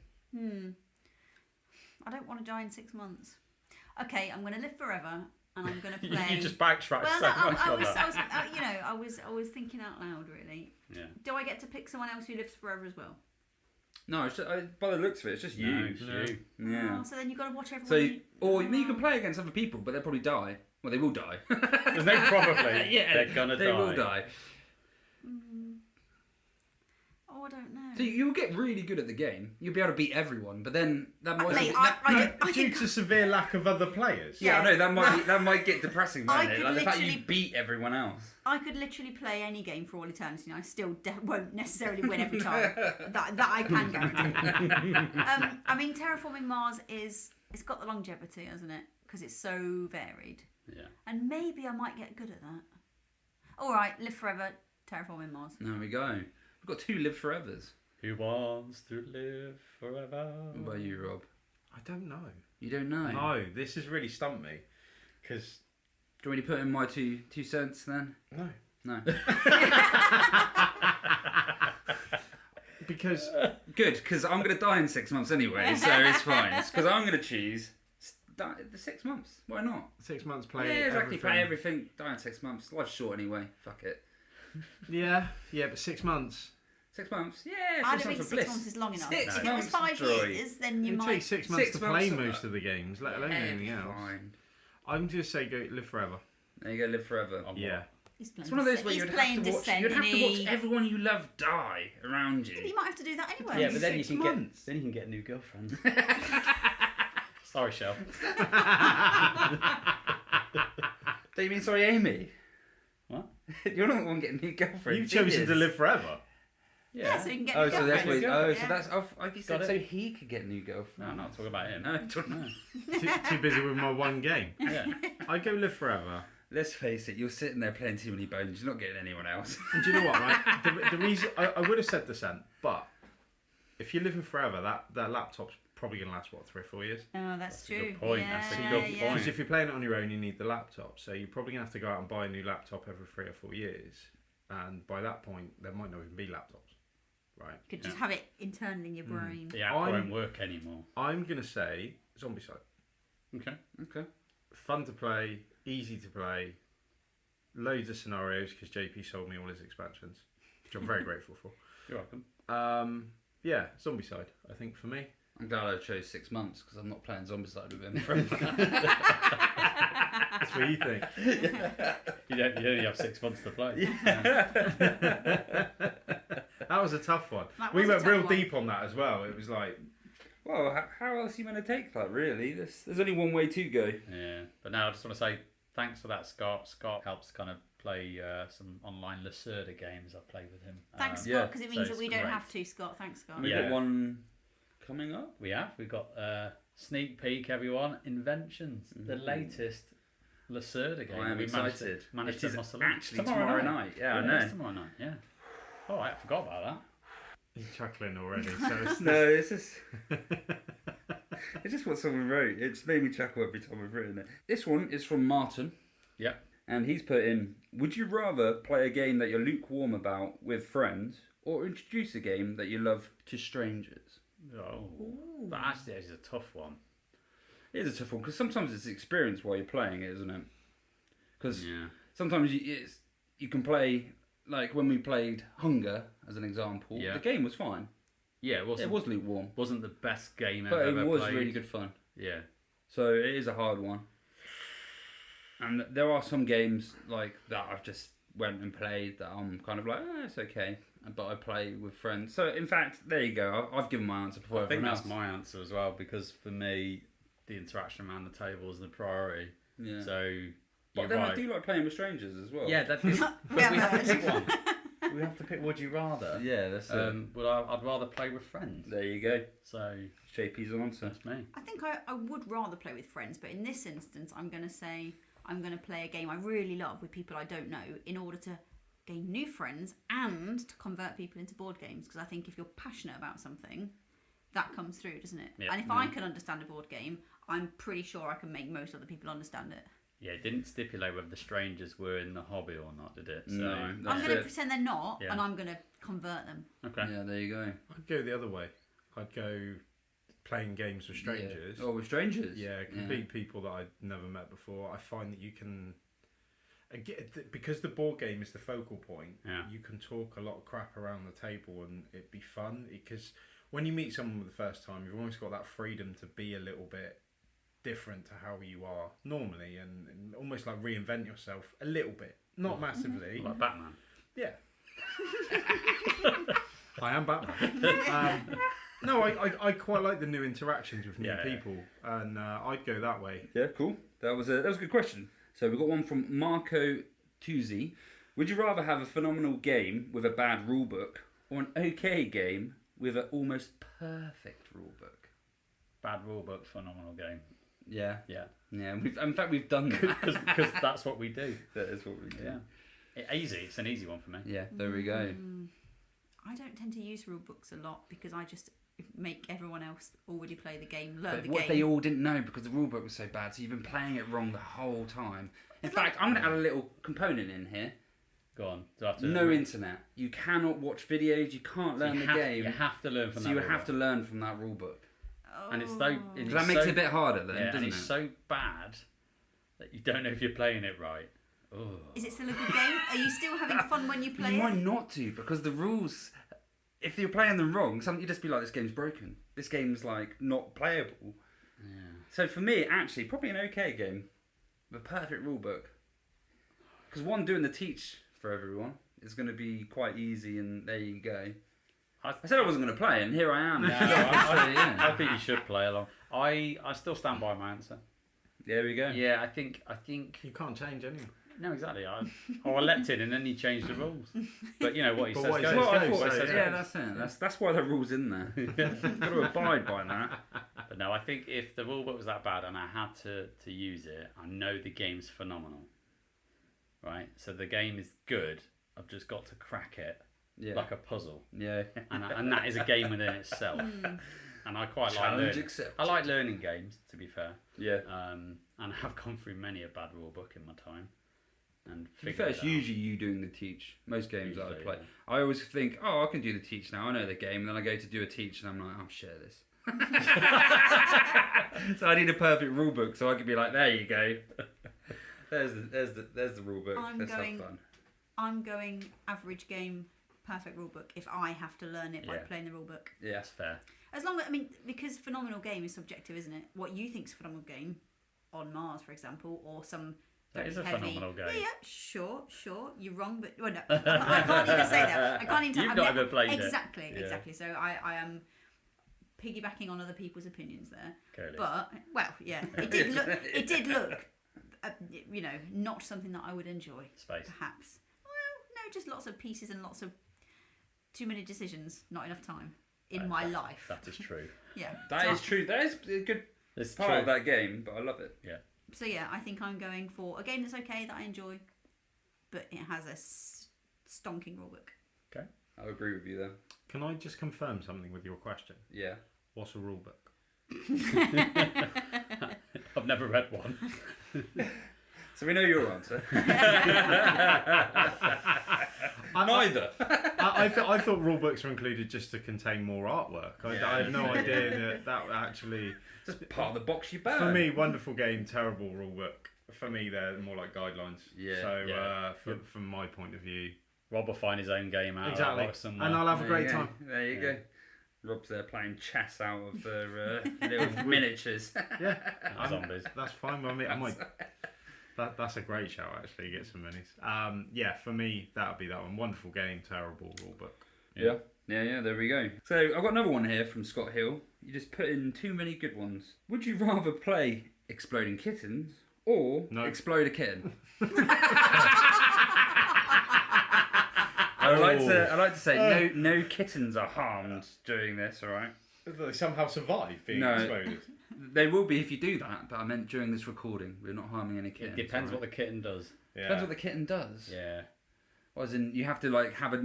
I don't want to die in 6 months. Okay, I'm going to live forever, and I'm going to play. You just backtrack Well, so no, much I on was, that. I was thinking out loud. Really. Yeah. Do I get to pick someone else who lives forever as well? No, it's just, by the looks of it, it's just you. No, it's you. Yeah. Oh, so then you've got to watch everyone. So, you can play against other people, but they'll probably die. Well, they will die. There's no probably. Yeah, They're gonna they die. will die. Oh, I don't know. So you'll get really good at the game. You'll be able to beat everyone, but then that might. Mate, I Due think to severe lack of other players. Yeah, I know that might get depressing, I mightn't it? could Like the fact you literally- beat everyone else. I could literally play any game for all eternity, and I still won't necessarily win every time. that I can guarantee. I mean, terraforming Mars it's got the longevity, hasn't it? Because it's so varied. Yeah. And maybe I might get good at that. All right, live forever, terraforming Mars. There we go. We've got 2 live forevers. Who wants to live forever? What about you, Rob? I don't know. You don't know? No, this has really stumped me. Because, Do you want me to put in my two cents then? no. No. Because, Good, because I'm going to die in 6 months anyway, so it's fine. Because I'm going to choose the 6 months. Why not? 6 months play Yeah, exactly. everything. Play everything. Die in 6 months. Life's short anyway. Fuck it. Yeah, but 6 months. 6 months? Yeah, I 6 don't months think of 6 bliss. months is long enough. 6 If it was months 5 of joy. years, then you It might. takes 6 months 6 to months play of most that. of the games, let alone anything else. Fine. I'm just say go live forever. There you go, live forever. I'm Yeah. He's playing It's one of those where Descent. you'd He's have playing to watch. Descent, You'd have to isn't watch he? everyone you love die around you. You might have to do that anyway. Yeah, but then you 6 can months. get a new girlfriend. Sorry, Shell. Do you mean sorry, Amy? What? You're not the one getting a new girlfriend. You've she chosen is. to live forever. Yeah, so you can get Oh, a so that's girlfriend. what. Oh, Yeah. so that's. I you said Got it. so he could get a new girlfriend. No, I'm not talking about him. No, don't know. Too busy with my one game. Yeah. I go live forever. Let's face it, you're sitting there playing too many bones. You're not getting anyone else. And do you know what, right? The reason I would have said Descent, but if you're living forever, that laptop's probably going to last, what, 3 or 4 years? Oh, that's a true. good point. Yeah, That's a good good yeah. point. Because if you're playing it on your own, you need the laptop. So you're probably going to have to go out and buy a new laptop every 3 or 4 years. And by that point, there might not even be laptops, right? You could just have it internally in your brain. The app won't work anymore. I'm going to say Zombicide. Okay. Okay. Fun to play, easy to play, loads of scenarios because JP sold me all his expansions, which I'm very grateful for. You're welcome. Yeah, Zombicide, I think for me. I'm glad I chose 6 months because I'm not playing Zombicide with him. That's what you think. You only have 6 months to play. That was a tough one. That We was a went tough real one. deep on that as well. It was like, Well, how else are you going to take that, really? There's only one way to go. Yeah. But now I just want to say thanks for that, Scott. Scott helps kind of play some online Lacerda games. I play with him. Thanks, yeah, Scott, because it so means that it's we don't great. have to, Scott. Thanks, Scott. We've Yeah. got one coming up. We've got sneak peek, everyone. Inventions, the latest Lacerda game. I am We excited. Managed It to is muscle in. actually tomorrow night. Yeah, I know. It's tomorrow night. Yeah. Oh, I forgot about that. he's chuckling already. So it's No, it's just it's just what someone wrote. It just made me chuckle every time I've written it. This one is from Martin, Yep. and he's put in: would you rather play a game that you're lukewarm about with friends, or introduce a game that you love to strangers? Oh, that actually is a tough one. It is a tough one because sometimes it's the experience while you're playing it, isn't it? Because Yeah. sometimes you can play, like when we played Hunger as an example. Yeah. The game was fine. Yeah, it It was lukewarm, wasn't the best game but I've it ever was played. really good fun. Yeah. So it is a hard one. And there are some games like that I've just went and played that I'm kind of like, it's okay, but I play with friends. So in fact, there you go. I've given my answer before I think everyone that's else. my answer as well, because for me, the interaction around the table is the priority. Yeah. So, But you're then right. I do like playing with strangers as well. Yeah, that is, but we Yeah, have to but- pick one. We have to pick Would You Rather. Yeah, that's it. But I'd rather play with friends. There you go. So, JP's answer. that's me. I think I would rather play with friends, but in this instance, I'm going to say I'm going to play a game I really love with people I don't know in order to gain new friends and to convert people into board games. Because I think if you're passionate about something, that comes through, doesn't it? Yeah. And if I can understand a board game, I'm pretty sure I can make most other people understand it. Yeah, it didn't stipulate whether the strangers were in the hobby or not, did it? So, No. I'm That's going to it. pretend they're not, Yeah. and I'm going to convert them. Okay. Yeah, there you go. I'd go the other way. I'd go playing games with strangers. Yeah. Oh, with strangers? Yeah, complete people that I'd never met before. I find that you can, because the board game is the focal point, Yeah. you can talk a lot of crap around the table and it'd be fun. Because when you meet someone for the first time, you've almost got that freedom to be a little bit different to how you are normally and almost like reinvent yourself a little bit. Not massively. Like Batman. Yeah. I am Batman. No, I quite like the new interactions with new Yeah, yeah. people, and I'd go that way. Yeah, cool. That was a good question. So we've got one from Marco Tuzzi. Would you rather have a phenomenal game with a bad rulebook or an okay game with an almost perfect rulebook? Bad rulebook, phenomenal game. Yeah. Yeah. Yeah, in fact, we've done that. Because that's what we do. That is what we do. Yeah. Easy. It's an easy one for me. Yeah, there we go. I don't tend to use rule books a lot because I just make everyone else already play the game, learn But the what game. if they all didn't know because the rulebook was so bad, so you've been playing it wrong the whole time? In fact, I'm going to add a little component in here. Go on. Do I have to No internet. You cannot watch videos. You can't learn the game. You have to learn from So that. you have rulebook. to learn from that rulebook. And it's so. So that makes it a bit harder then, Yeah, doesn't and it? it's so bad that you don't know if you're playing it right. Oh. Is it still a good game? Are you still having fun when you play You it? might not to, because the rules, if you're playing them wrong, you just be like, this game's broken. This game's like not playable. So for me, actually, probably an okay game with a perfect rule book. Because one, doing the teach for everyone is going to be quite easy, and there you go. I said I wasn't going to play, and here I am. No, I think you should play along. I still stand by my answer. There we go. Yeah, I think. You can't change anything. No, exactly. I leapt in, and then you changed the rules. But you know what he But says what he goes. says Well, I goes, thought so, I said, yeah. yeah, that's it. That's why the rule's in there. You've got to abide by that. But no, I think if the rulebook was that bad and I had to use it, I know the game's phenomenal. Right? So the game is good. I've just got to crack it like a puzzle. Yeah. And that is a game within itself. And I quite Challenge like learning. accepted. I like learning games, to be fair. Yeah. And I've gone through many a bad rulebook in my time. And To be fair, it's usually you doing the teach. Most games that I Usually, play. yeah. I always think, I can do the teach now. I know the game. And then I go to do a teach and I'm like, share this. So I need a perfect rule book so I can be like, there you go. There's the rule book. Let's have fun. I'm going average game, perfect rulebook if I have to learn it by playing the rulebook. Yeah. That's fair. As long as, because phenomenal game is subjective, isn't it? What you think's a phenomenal game on Mars, for example, or some That is a heavy. phenomenal game. Yeah, sure. You're wrong, but no, I can't even say that. I can't even. You've not ever played it. Exactly. So I am piggybacking on other people's opinions there. Clearly. But it did look. Not something that I would enjoy. Space. Perhaps. Well, no, just lots of pieces and lots of too many decisions, not enough time in my life. That is true. Yeah. That is true. That is a good It's part true. of that game, but I love it. Yeah. So yeah, I think I'm going for a game that's okay, that I enjoy, but it has a stonking rulebook. Okay. I agree with you there. Can I just confirm something with your question? Yeah. What's a rule book? I've never read one. So we know your answer. Neither. I thought rule books were included just to contain more artwork. I had no idea that actually... Just part of the box you buy. For me, wonderful game, terrible rule book. For me, they're more like guidelines. Yeah. So from my point of view... Rob will find his own game out. Exactly. Somewhere. And I'll have a great There you time. go. There you go. Rob's there playing chess out of the little miniatures. Yeah. Zombies. That's fine by me. I might... That's a great shout, actually. Get some minis. Yeah, for me, that would be that one. Wonderful game, terrible rulebook. Yeah. There we go. So I've got another one here from Scott Hill. You just put in too many good ones. Would you rather play Exploding Kittens or Explode a Kitten? I like to say no kittens are harmed during this. All right. They somehow survive being exploded. They will be if you do that, but I meant during this recording. We're not harming any kittens. It depends what the kitten does. Yeah. Depends what the kitten does. Yeah. As in, you have to have a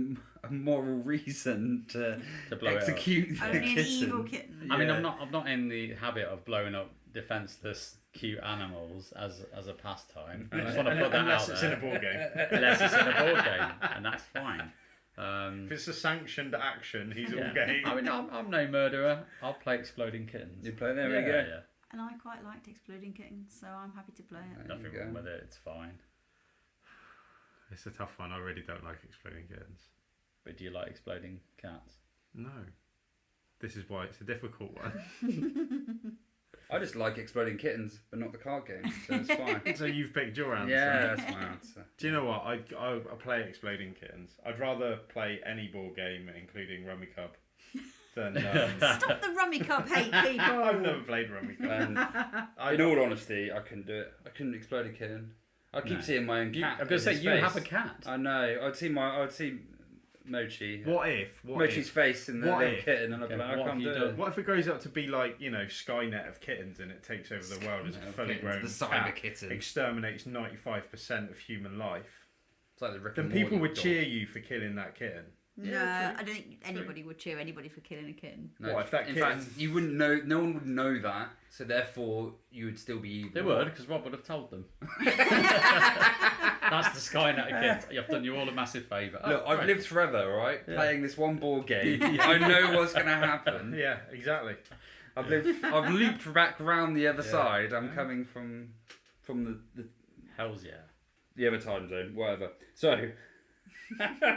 moral reason to blow execute it up. the Only an kitten. evil kitten. I mean, I'm not in the habit of blowing up defenseless, cute animals as a pastime. I just want to put that Unless out it's there. in a board game. Unless it's in a board game, and that's fine. If it's a sanctioned action, he's all Yeah. game. I mean, I'm no murderer. I'll play Exploding Kittens. You play there, we Yeah, go. yeah. And I quite liked Exploding Kittens, so I'm happy to play it. There Nothing you wrong go. with it. It's fine. It's a tough one. I really don't like Exploding Kittens. But do you like exploding cats? No. This is why it's a difficult one. I just like Exploding Kittens, but not the card game, so it's fine. So you've picked your answer. Yeah, that's my answer. Do you know what? I play Exploding Kittens. I'd rather play any board game, including Rummy Cub, than... Stop the Rummy Cup hate, people! I've never played Rummy Cub. And in all honesty, I couldn't do it. I couldn't explode a kitten. I keep seeing my own cat. I'm going to say, you have a cat. I know. I'd see Mochi. What if? Mochi's face in the What little if? kitten, and I'd be Okay, like, I what can't have do you it. done? What if it grows up to be like, Skynet of kittens and it takes over the world as a Skynet of fully kittens, grown the cyber cat, kitten. exterminates 95% of human life? It's like the Rick Then and people Morty would dog. cheer you for killing that kitten. No, Yeah, I don't think anybody would cheer anybody for killing a kitten. No, What if that in kitten- fact, you wouldn't know. No one would know that, so therefore you would still be evil. They would, because Rob would have told them. That's the Skynet of kids. I've done you all a massive favour. Look, I've right. lived forever, right? Playing this one board game. I know what's going to happen. Yeah, exactly. I've looped back round the other side. I'm coming from the Hells yeah. the other time zone, whatever. So,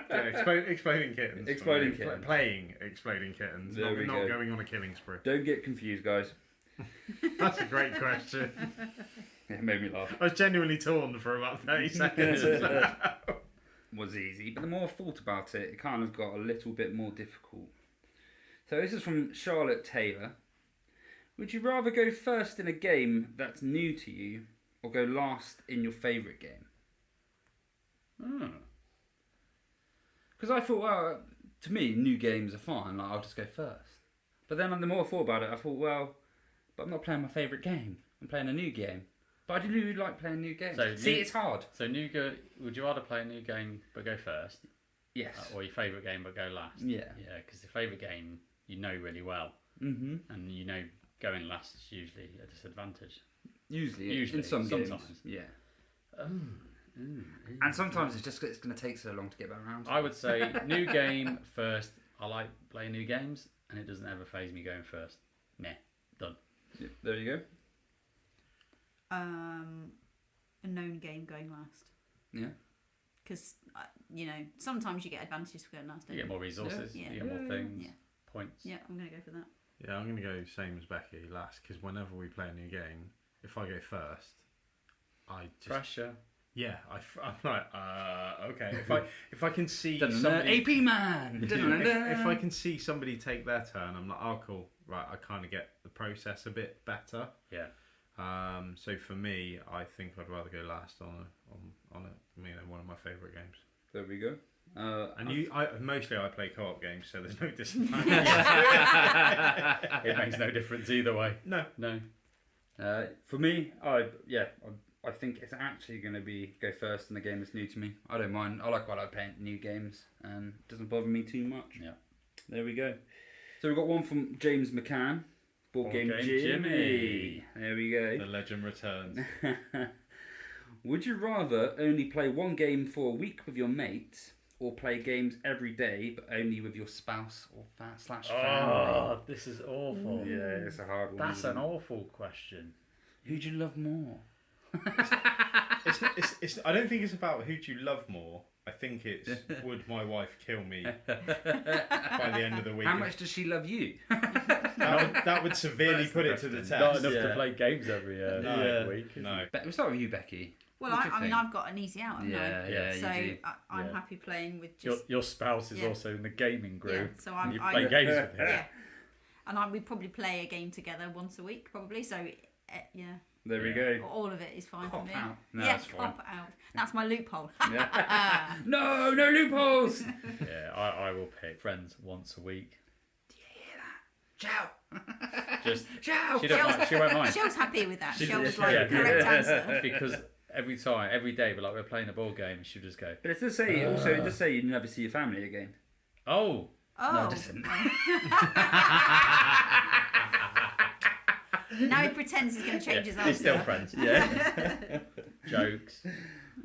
Exploding Kittens. Exploding Sorry. Kittens. Playing Exploding Kittens. There we Not go. going on a killing spree. don't get confused, guys. That's a great question. It made me laugh. I was genuinely torn for about 30 seconds. Was easy, but the more I thought about it, it kind of got a little bit more difficult. So this is from Charlotte Taylor. Would you rather go first in a game that's new to you, or go last in your favourite game? Because I thought, well, to me, new games are fine. Like, I'll just go first. But then the more I thought about it, I thought, well, but I'm not playing my favourite game. I'm playing a new game. But I do really like playing new games. So See, it's hard. So would you rather play a new game but go first? Yes. Or your favourite game but go last? Yeah. Yeah, because the favourite game you know really well. Mm-hmm. And you know going last is usually a disadvantage. Usually. In some games. Sometimes. Yeah. And sometimes it's going to take so long to get back around. I would say new game first. I like playing new games and it doesn't ever faze me going first. Meh. Done. Yeah, there you go. A known game going last. Yeah. Because, sometimes you get advantages for going last. You get more resources, Yeah. you get more things, points. Yeah, I'm going to go for that. Yeah, I'm going to go same as Becky, last, because whenever we play a new game, if I go first, I just... Pressure. Yeah, I'm like, okay. If I can see somebody... AP man! if I can see somebody take their turn, I'm like, oh, cool. Right, I kind of get the process a bit better. Yeah. So for me, I think I'd rather go last on one of my favourite games. There we go. Mostly I play co-op games, so there's no disadvantage. It makes no difference either way. No. For me, I think it's actually going to be go first in the game that's new to me. I don't mind. I like playing new games, and it doesn't bother me too much. Yeah. There we go. So we've got one from James McCann. Board Game Jimmy. There we go. The legend returns. Would you rather only play one game for a week with your mates, or play games every day but only with your spouse or /family? Oh, this is awful. Yeah, it's a hard one. That's an awful question. Who do you love more? It's, I don't think it's about who do you love more. I think it's would my wife kill me by the end of the week. How much does she love you? That would severely put it to the test. Not enough to play games every week. No. We'll start with you, Becky. Well, I've got an easy out, haven't I? Yeah, so you do. I'm happy playing with just... Your spouse is also in the gaming group. Yeah, so you play games with him. Yeah. And we probably play a game together once a week, probably. So, yeah. There we go. All of it is fine for me. Out. No, yeah, that's fine. cop out. That's my loophole. No loopholes. Yeah, I will pick friends once a week. Do you hear that? Ciao. Just ciao. She won't mind. Shell's happy with that. Shell was correct answer. Because every day, we're playing a board game, she'll just go. But it does say it does say you never see your family again. Oh. No, it doesn't. Now he pretends he's going to change his answer. He's still friends. Yeah. Jokes.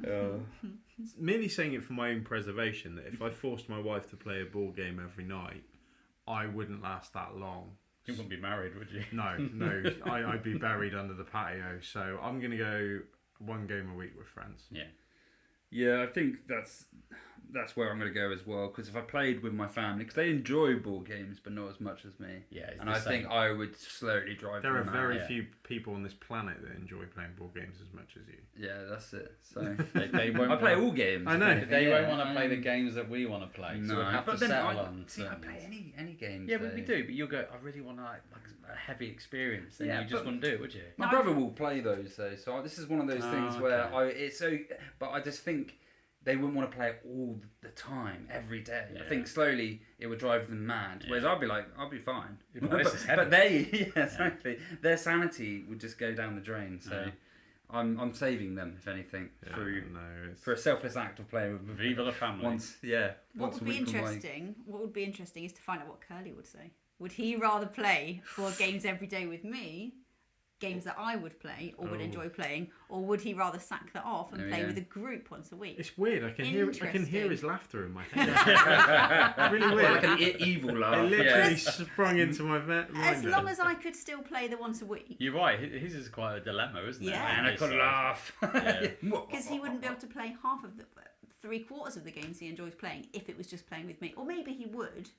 It's merely saying it for my own preservation, that if I forced my wife to play a board game every night, I wouldn't last that long. You wouldn't be married, would you? No. I'd be buried under the patio. So I'm going to go one game a week with friends. Yeah. Yeah, I think that's where I'm going to go as well. Because if I played with my family, because they enjoy board games, but not as much as me. Yeah, and I think I would slowly drive. There are them very out. few people on this planet that enjoy playing board games as much as you. Yeah, that's it. So they won't. I play all games. I know. They won't want to play the games that we want to play. So we have to settle on. I play any games. Yeah, but we do. But you'll go. I really want like a heavy experience. And you just wouldn't do it, would you? My brother will play those though. So this is one of those things where but I just think they wouldn't want to play it all the time, every day. Yeah. I think slowly it would drive them mad. Whereas I'd be like, I'll be fine. But exactly. Their sanity would just go down the drain. So I'm saving them, if anything, for a selfless act of playing with Viva la family. What would be interesting is to find out what Curly would say. Would he rather play 4 games every day with me, games that I would play or would enjoy playing, or would he rather sack that off and play with a group once a week? It's weird. I can hear his laughter in my head. Really weird. Like an evil laugh. It literally sprung into my mind. As long as I could still play the once a week. You're right. His is quite a dilemma, isn't it? Yeah. And I could laugh. Because he wouldn't be able to play half of the 3/4 of the games he enjoys playing if it was just playing with me. Or maybe he would.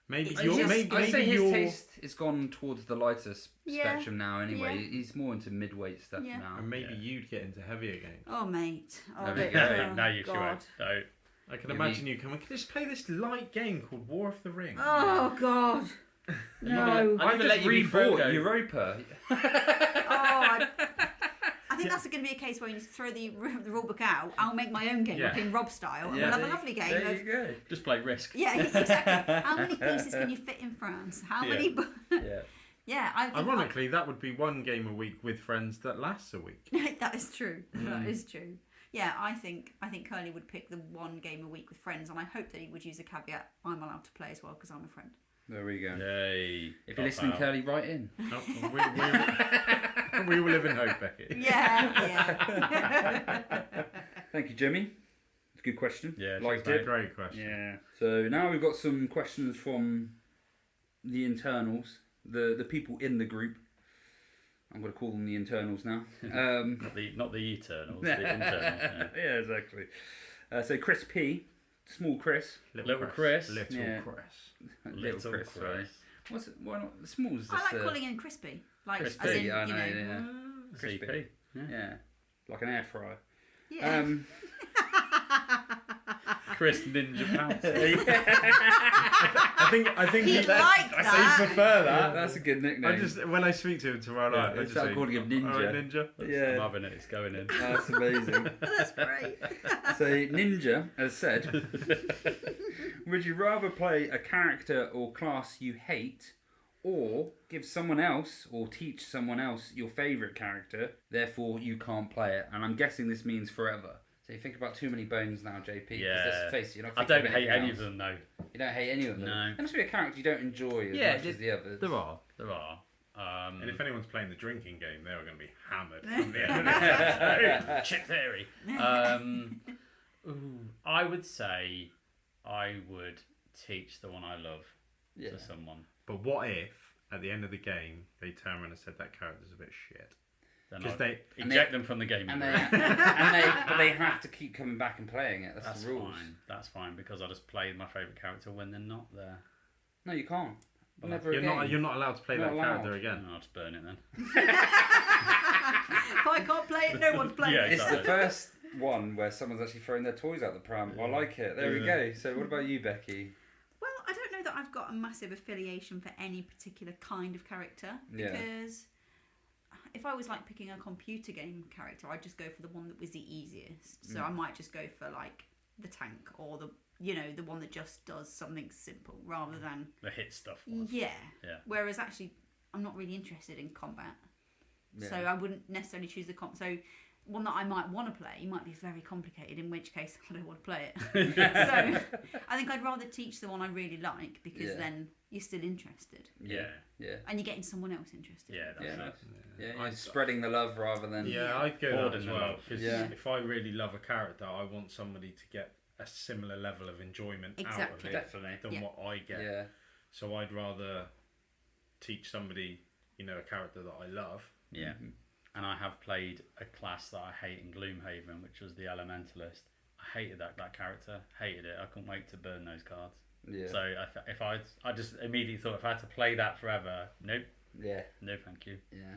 Maybe It's your just- maybe, I'd say maybe his your taste is gone towards the lighter Yeah. spectrum now. Anyway, Yeah. he's more into midweight stuff Yeah. now. and maybe Yeah. you'd get into heavier games. Oh, mate. Oh, There we look- go. oh, Now you God. should. No. I can Maybe- imagine you coming. Can just play this light game called War of the Ring? Oh, God. No. I'd I've even let just you be rebought Frodo. Europa. I think that's going to be a case where you throw the rulebook out. I'll make my own game Yeah. up in Rob style, and Yeah. we'll have a lovely game There of. you go. Just play Risk. Yeah, exactly. How many pieces can you fit in France? How Yeah. many? Yeah. Yeah, I think Ironically, that would be one game a week with friends that lasts a week. that is true. That is true. Yeah, I think Curly would pick the one game a week with friends, and I hope that he would use the caveat I'm allowed to play as well because I'm a friend. There we go. Yay. If you're listening, Curly, write in. Oh, we will live in hope, Becky. Yeah. Thank you, Jimmy. It's a good question. Yeah, Liked cheers, it. Great question. Yeah. So now we've got some questions from the internals, the people in the group. I'm going to call them the internals now. Not the Eternals, the internals. Yeah. Yeah, exactly. So Chris P, small Chris, Little Chris. Little Yeah. Chris. little Chris. Sorry. What's it? Why not? Small is I just like calling him crispy, like Crispy, as in yeah, I you know, know. yeah. CP. Yeah, like an air fryer. Yeah. Chris Ninja Pouncy. I think He he liked I that. say prefer that. That's a good nickname. I just when I speak to him tomorrow night, I just start say, calling him Ninja. "All right, Ninja." I'm yeah, having it. It's going in. that's amazing. That's great. So Ninja has said, would you rather play a character or class you hate, or give someone else or teach someone else your favourite character, therefore you can't play it? And I'm guessing this means forever. So you think about Too Many Bones now, JP. 'cause Yeah. let's face it, you're not I thinking don't of hate anything any else. of them, though. You don't hate any of them? No. There must be a character you don't enjoy as much as the others. There are. And if anyone's playing the drinking game, they're going to be hammered from the end of this. Chick theory. I would say I would teach the one I love Yeah. to someone. But what if at the end of the game they turn around and said that character's a bit shit? Then Because I'd they eject them from the game. And group. but they have to keep coming back and playing it. That's, That's the rules. fine. That's fine because I just play my favourite character when they're not there. No, you can't. Well, Never you're again. not allowed to play Not that allowed. character again. I'll just burn it then. If I can't play it, no one's playing Yeah, it. It's the exactly. first one where someone's actually throwing their toys out the pram. I like it. There we go. So what about you, Becky? Well, I don't know that I've got a massive affiliation for any particular kind of character Yeah. because if I was like picking a computer game character, I'd just go for the one that was the easiest. So I might just go for like the tank or the one that just does something simple rather than The hit stuff. Was. yeah. Yeah. Whereas actually, I'm not really interested in combat, Yeah. so I wouldn't necessarily choose the comp. So one that I might want to play might be very complicated, in which case I don't want to play it. So I think I'd rather teach the one I really like because Yeah. then you're still interested Yeah. Yeah. and you're getting someone else interested. Yeah. That's Yeah, it. nice. Yeah, I- you're spreading the love rather than Yeah, I'd go that Hoarding as the well. love. Because Yeah. if I really love a character, I want somebody to get a similar level of enjoyment out of Exactly. it Definitely. than Yeah. what I get. Yeah. So I'd rather teach somebody, a character that I love. Yeah. And I have played a class that I hate in Gloomhaven, which was the Elementalist. I hated that character. Hated it. I couldn't wait to burn those cards. Yeah. So if I just immediately thought if I had to play that forever, nope, Yeah. no, thank you. Yeah.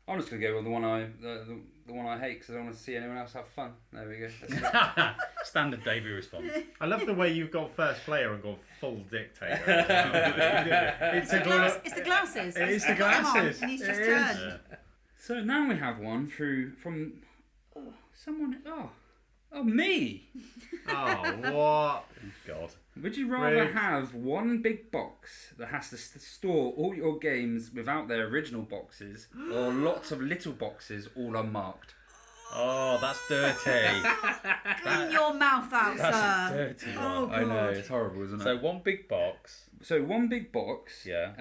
I'm just gonna go with the one I hate because I don't want to see anyone else have fun. There we go. That's it. Standard Davey response. I love the way you've got first player and gone full dictator. It's the glasses. It is the I've got them on, glasses. and he's just It is. turned. So now we have one from someone. Oh, me. Oh, what? God. Would you rather Rude. have one big box that has to store all your games without their original boxes, or lots of little boxes all unmarked? Oh, that's dirty. Clean your mouth out, That's a sir. dirty one. Oh, God. it's horrible, isn't So one big box. So one big box, Yeah.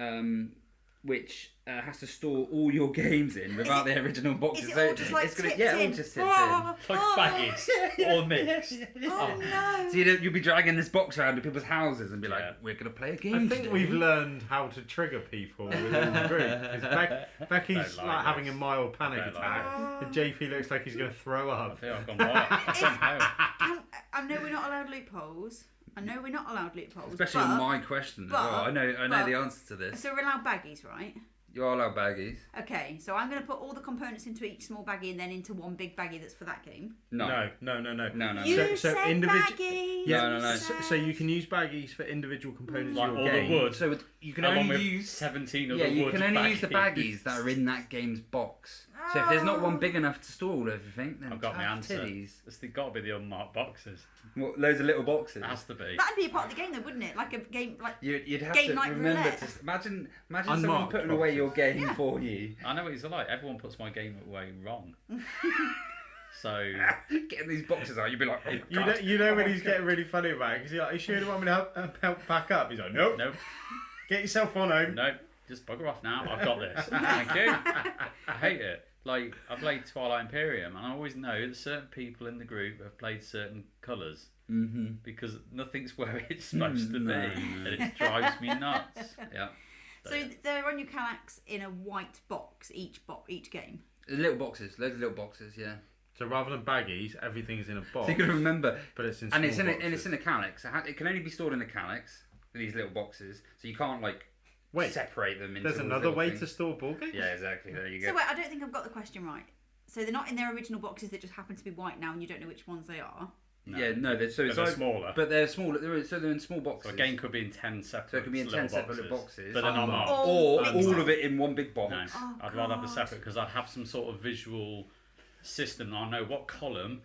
which has to store all your games in without the original boxes. Is it So all just like it's gonna, tipped yeah, it all in? just tips Like baggage. All mixed. Oh, no. in. So you'll be dragging this box around to people's houses and be like, Yeah. "We're gonna play a game." I think today." we've learned how to trigger people within the group. 'Cause Becky's Don't like like having this. a mild panic Don't like attack, and JP looks like he's going to throw I up. feel I've gone wild. I've gone pale. I know we're not allowed loopholes, I know we're not allowed loopholes. Especially on my question as well. I know the answer to this. So we're allowed baggies, right? You are allowed baggies. Okay, so I'm going to put all the components into each small baggie and then into one big baggie that's for that game. No. You said baggies. Yeah, no. So you can use baggies for individual components Like of all your game. the wood. So you can Along only with use 17 of Yeah, the you wood can only use the baggies. baggies that are in that game's box. So if there's not one big enough to store all everything, then I've got my tough answer. titties. It's got to be the unmarked boxes. What, loads of little boxes. It has to be. That'd be a part of the game, though, wouldn't it? Like a game, like You'd have game to night remember roulette. to imagine someone Unmarked putting away boxes. your game for you. I know what he's like. Everyone puts my game away wrong. So Getting these boxes out, you'd be like, oh, You know when God. he's getting really funny about it because he's like, "You sure you want me to help pack up?" He's like, "Nope, nope, get yourself on home." nope. Just bugger off now. I've got this. Thank you. I hate it. Like I played Twilight Imperium, and I always know that certain people in the group have played certain colours because nothing's where it's supposed to be, and it drives me nuts. Yeah. So they're on your Kallax in a white box each game. Little boxes, loads of little boxes, yeah. So rather than baggies, everything is in a box. So you got to remember, but it's in and it's small in boxes. a calyx. It can only be stored in a calyx. These little boxes, so you can't Wait, separate them into. there's all another little way things. to store ball games. Yeah, exactly. There you go. So wait, I don't think I've got the question right. So they're not in their original boxes that just happen to be white now, and you don't know which ones they are. No. Yeah, no. They're smaller. but they're smaller. They're in small boxes. So a game could be in 10 separate. So it could be in 10 separate little boxes. but they're not marked. or mixed all up. of it in one big box. No, Oh, I'd rather have the God. separate because I'd have some sort of visual system. I know what column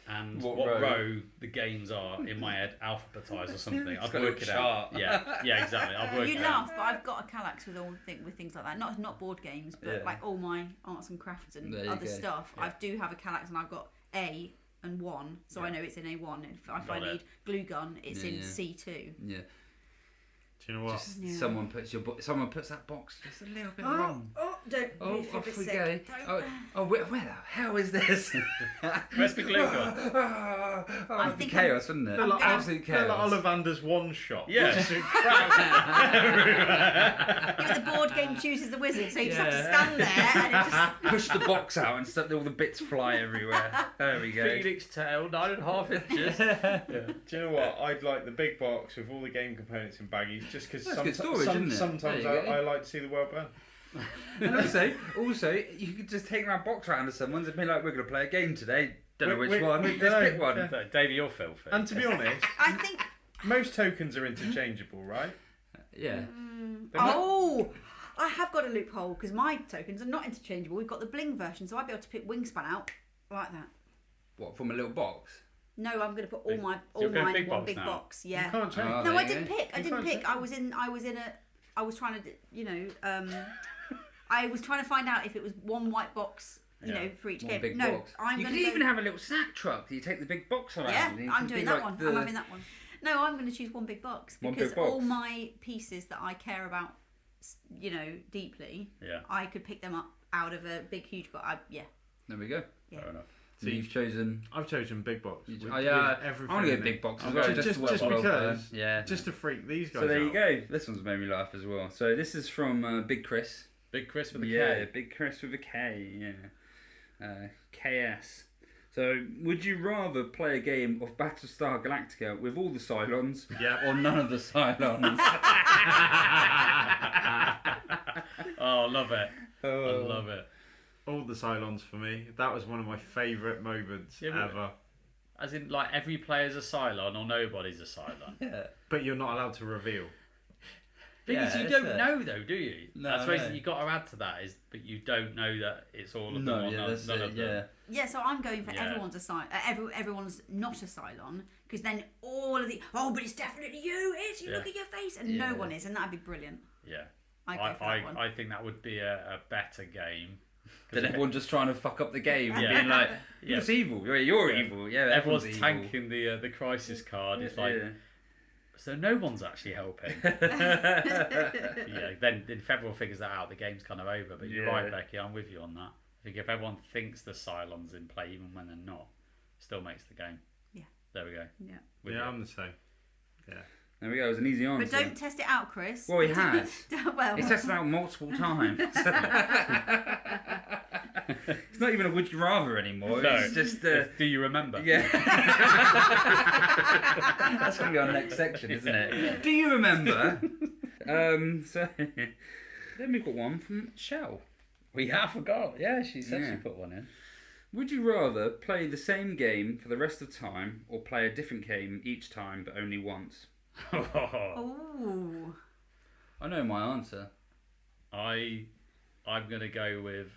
and What what row. row the games are in my head, alphabetised or something. I'd got a work it little out. chart. Yeah, exactly. I'd work You it laugh, out. but I've got a Kallax with with things like that. Not board games, but Yeah. like all my arts and crafts and There you other go. stuff. Yeah. I do have a Kallax, and I've got A and 1, so I know it's in A1. If I Got it. need glue gun, it's in Yeah. C2. Yeah. Do you know what? Just Yeah. someone puts that box just a little bit wrong. Don't. Oh, if you're off we sick, go. don't. Where the hell is this? Where's my glue gun? I It'd be think chaos, wouldn't it? They're like, Absolute they're like chaos. Ollivander's one shot. Yeah. Just in crowd. Yeah, the board game chooses the wizard, so you just have to stand there and it just. Push the box out and stuff, all the bits fly everywhere. There we go. Phoenix tail, 9.5 inches. Yeah. Do you know what? I'd like the big box with all the game components in baggies, just because That's good storage, isn't it? sometimes There you go. I like to see the world burn. And also, you could just take that box round to someone's and be like, "We're going to play a game today. Don't know which one. Just pick one." Yeah. Davey, you're filthy. And to be honest, I think. most tokens are interchangeable, right? Yeah. They're not- Oh, I have got a loophole because my tokens are not interchangeable. We've got the bling version, so I'd be able to pick Wingspan out like that. What, from a little box? No, I'm going to put all So mine you're going in big one box big now? box. You Yeah. can't change. Oh, No, there I you didn't go. pick. I You didn't can't pick. change. I was trying to, I was trying to find out if it was one white box, for each One game. big No, box. I'm You going could to even have a little sack truck. You take the big box around. Yeah, and you I'm can doing be that like one. the- I'm having that one. No, I'm going to choose one big box One because big box. all my pieces that I care about, deeply, Yeah, I could pick them up out of a big, huge box. There we go. Yeah. fair enough. So you've chosen. I've chosen big box. With, I with want everything to get in big it. box as Okay. well. Just to work well because. for- Yeah. Just to freak these guys So there you out. go. This one's made me laugh as well. So this is from Big Chris. Big Chris with a K. Yeah, Big Chris with a K. Yeah. KS. So, would you rather play a game of Battlestar Galactica with all the Cylons, Yeah. or none of the Cylons? Oh, I love it. I Oh. love it. All the Cylons for me. That was one of my favourite moments Yeah, but- ever. As in, like, every player's a Cylon or nobody's a Cylon. Yeah. But you're not allowed to reveal. Because Yeah, you that's don't it. know, though, do you? No, That's I the reason know. you got to add to that but you don't know that it's all of them No, or yeah, none, that's none it, of them. yeah. Yeah, so I'm going for Yeah. everyone's a Cylon. Everyone's not a Cylon, because then all of the but it's definitely you. It's you. Yeah. Look at your face, and Yeah. no one is, and that'd be brilliant. Yeah. I'd go for that one. I think that would be a better game. Then everyone just trying to fuck up the game and Yeah. being like, Yeah. "It's evil. You're Yeah. evil." Yeah, Everyone's evil. tanking the crisis card. It's like, Yeah. so no one's actually helping. Yeah, then if everyone figures that out, the game's kind of over. But you're Yeah. right, Becky, I'm with you on that. I think if everyone thinks the Cylon's in play, even when they're not, still makes the game. Yeah. There we go. Yeah. With Yeah, you. I'm the same. Yeah. There we go. It was an easy answer. But don't test it out, Chris. Well, he has. Well, He's tested out multiple times. It's not even a would you rather anymore. No. It's just Do you remember? yeah. That's gonna be our next section, isn't it? Do you remember? So then we've got one from Shell. I forgot. Yeah, she said Yeah. she put one in. Would you rather play the same game for the rest of time, or play a different game each time but only once? Oh. I know my answer. I'm gonna go with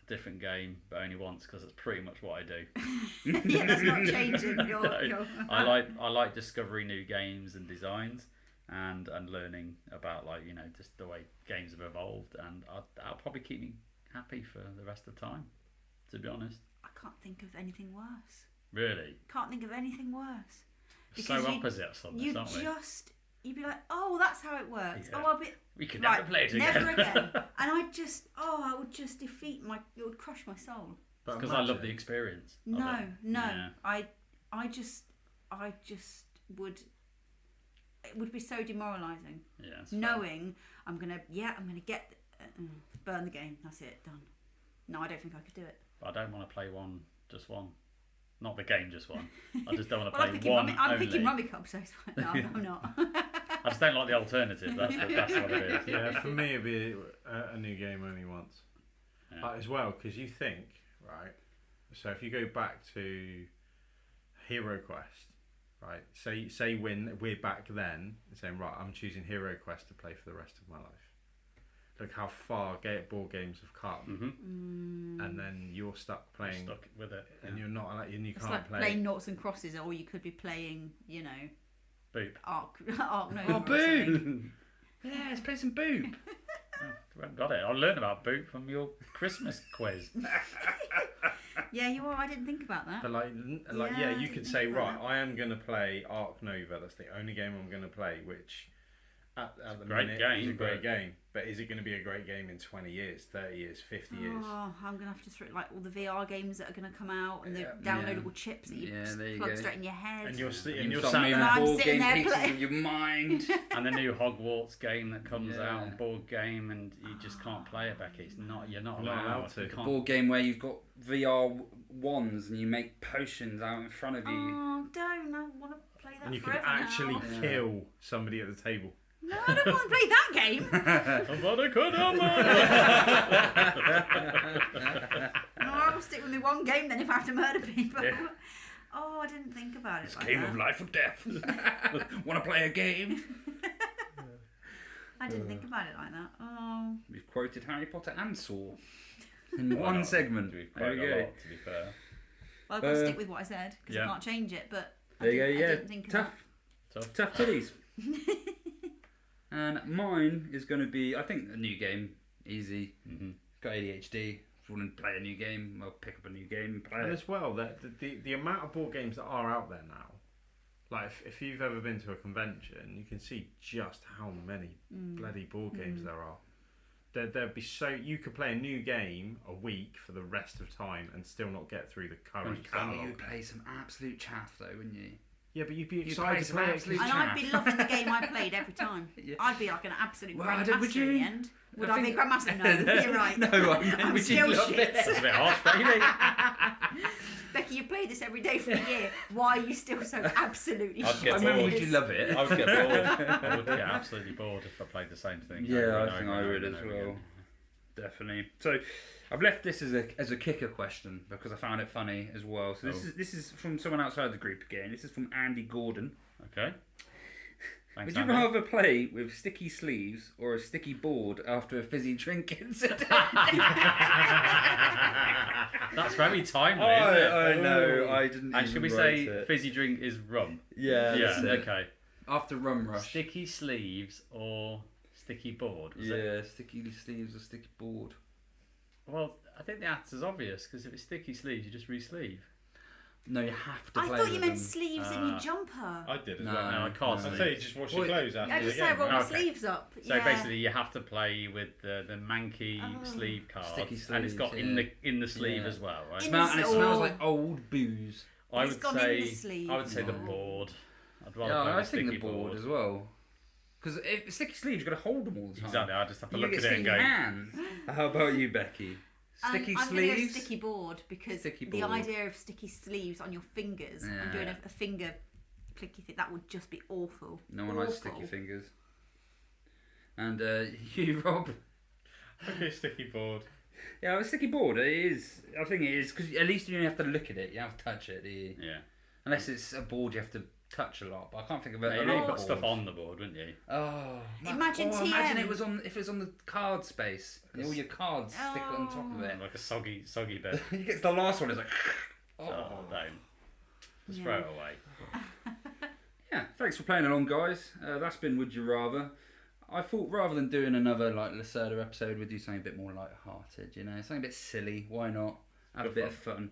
a different game, but only once, because that's pretty much what I do. Yeah, that's not changing. I like discovering new games and designs, and learning about just the way games have evolved, and that'll probably keep me happy for the rest of the time. To be honest, I can't think of anything worse. really, Can't think of anything worse. so opposites on this, aren't we? You'd be like, oh, that's how it works. Yeah. Oh, I'll be. We can never play it again. Never again. And I would just defeat it would crush my soul. Because I love the experience. of No, it. no. Yeah. I just would. It would be so demoralising. Yeah, that's fair. Knowing I'm gonna get burn the game. That's it, done. No, I don't think I could do it. But I don't want to play just one. Not the game, just one. I just don't want to Well, play one I'm only. picking Rummy Cup, so it's fine. No, I'm not. I just don't like the alternative. That's what it is. Yeah, for me it'd be a new game only once. Yeah. As well, because you think, right, so if you go back to Hero Quest, right, say when we're back then, saying, right, I'm choosing Hero Quest to play for the rest of my life. Look how far board games have come, and then you're stuck playing, Stuck with it, and you're not allowed, and you It's can't like play. playing noughts and crosses, or you could be playing, Boop. Ark Nova. Oh, or something. Boop! Yeah, let's play some Boop. I haven't got it. I learned about Boop from your Christmas quiz. Yeah, you are. I didn't think about that. But Yeah, you I could didn't say, think about right, I am going to play Ark Nova. That's the only game I'm going to play, which at the great minute game, is a great but- game. But is it going to be a great game in 20 years, 30 years, 50 years? Oh, I'm gonna have to throw all the VR games that are gonna come out and the Yeah. downloadable chips that you Yeah, there you plug go. straight in your head. And you're You sat start moving I'm board sitting game there pieces playing- in your mind. And the new Hogwarts game that comes Yeah. out, board game, and you just can't play it, Becky. You're not You're not allowed to. You A can't. board game where you've got VR wands and you make potions out in front of you. Oh, don't! I want to play that and you can forever actually now. kill somebody at the table. No, I don't want to play that game. No, I will stick with me one game then if I have to murder people. Yeah. Oh, I didn't think about it like Game that. of life or death. Want to play a game? I didn't think about it like that. Oh. We've quoted Harry Potter and Saw in one segment. We've There quite we a go. lot, to be fair. Well, I've got to stick with what I said because yeah. I can't change it, but There you go, I yeah. didn't think of Tough titties. And mine is going to be, I think, a new game. Easy. Got ADHD. If you want to play a new game, I'll pick up a new game and play And it. as well, the amount of board games that are out there now, like if you've ever been to a convention, you can see just how many bloody board games there are. There'd be you could play a new game a week for the rest of time and still not get through the current You catalogue. would play some absolute chaff though, wouldn't you? Yeah, but you'd be You'd excited play to some play it. absolute 'cause- And I'd be loving the game I played every time. Yeah. I'd be like an absolute Well, grandmaster would in you? the end. Would I I be a think- grandmaster? No, you're right. No, I meant I'm would you still love shit. it? That's a bit harsh, baby. Becky, you played this every day for a year. Why are you still so absolutely I'd shit? get I remember, bored. would you love it? I would get bored. I would get absolutely bored if I played the same thing. over Yeah, and I think over I and would over as and well. over again. Definitely. So, I've left this as a kicker question because I found it funny as well. So this is from someone outside the group again. This is from Andy Gordon. Okay. Thanks, Would you Andy. rather play with sticky sleeves or a sticky board after a fizzy drink incident? That's very timely, isn't it? I know. I didn't. And even should we write say it. fizzy drink is rum? Yeah. Yeah, that's it. okay. After rum rush. Sticky sleeves or sticky board? Was it? Yeah, sticky sleeves or sticky board. Well, I think the answer's obvious because if it's sticky sleeves, you just re-sleeve. No, you have to I play thought with you meant them. sleeves in your jumper. I did as No. well. No, I can't. No. I'd say just wash your Well, clothes after I the just game. say roll my Okay. sleeves up. So Yeah. basically, you have to play with the manky Oh. sleeve cards, Sticky and it's got sleeves, in the sleeve Yeah. as well, right? In And it Oh. smells like old booze. I It's would gone in say the sleeve. I would say the No. board. I'd rather Yeah, play I the think sticky the board as well. Because if sticky sleeves, you've got to hold them all the time. Exactly. I just have to You look get at it and sticky go. hands. How about you, Becky? Sticky I'm sleeves. going to go sticky board because Sticky the board. idea of sticky sleeves on your fingers and doing a finger clicky thing, that would just be awful. No one likes sticky fingers. And you, Rob? Okay, sticky board. Yeah, a sticky board. It is. I think it is because at least you don't have to look at it. You have to touch it. Do you? Yeah. Unless it's a board you have to touch a lot. But I can't think of Yeah, it. you put stuff on the board, wouldn't you? Oh, Imagine TM. Imagine it was on if it was on the card space. And all your cards stick on top of it. Like a soggy bit. You get to the last one. It's like. Oh, don't. Just throw it away. Yeah, thanks for playing along, guys. That's been Would You Rather. I thought rather than doing another like Lacerda episode, we'd do something a bit more light-hearted. You know, something a bit silly. Why not have a bit of fun?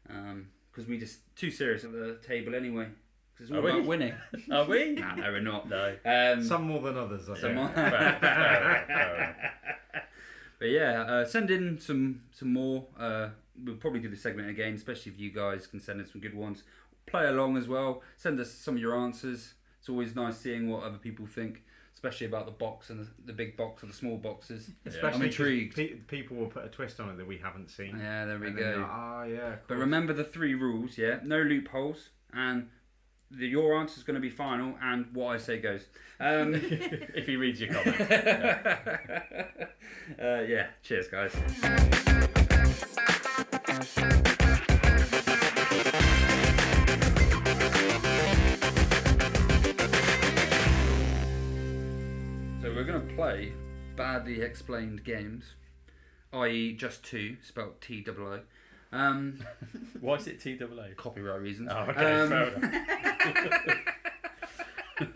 Because we just too serious at the table anyway. Because it's all about winning. Are we? No, we're not. No. Some more than others, I think. Fair. But yeah, send in some more. We'll probably do the segment again, especially if you guys can send in some good ones. Play along as well. Send us some of your answers. It's always nice seeing what other people think, especially about the box and the big box or the small boxes. Especially I'm intrigued. People will put a twist on it that we haven't seen. Yeah, there we And then go. you're like, yeah. Of But course. remember the 3 rules, yeah? No loopholes, and your answer is going to be final, and what I say goes. If he reads your comments. Yeah, cheers, guys. So we're going to play Badly Explained Games, i.e. just 2, spelled T-O-O. Why is it TAA? Copyright reasons. Oh, okay, fair enough.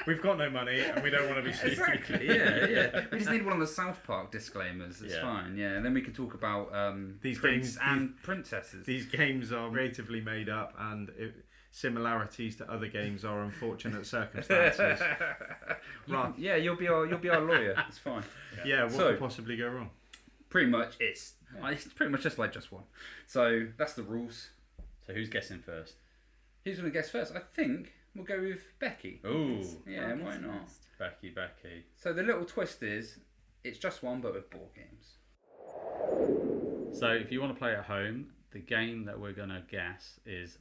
We've got no money and we don't want to be sued. Exactly, yeah. We just need one of the South Park disclaimers. It's fine, yeah. And then we can talk about These prince games and princesses. These games are creatively made up, and similarities to other games are unfortunate circumstances. Right. Yeah, you'll be our lawyer. It's fine. Yeah, what So- could possibly go wrong? Pretty much, it's pretty much just like just one. So that's the rules. So who's guessing first? Who's going to guess first? I think we'll go with Becky. Ooh, Yeah, why not? Becky. So the little twist is, it's just one, but with board games. So if you want to play at home, the game that we're going to guess is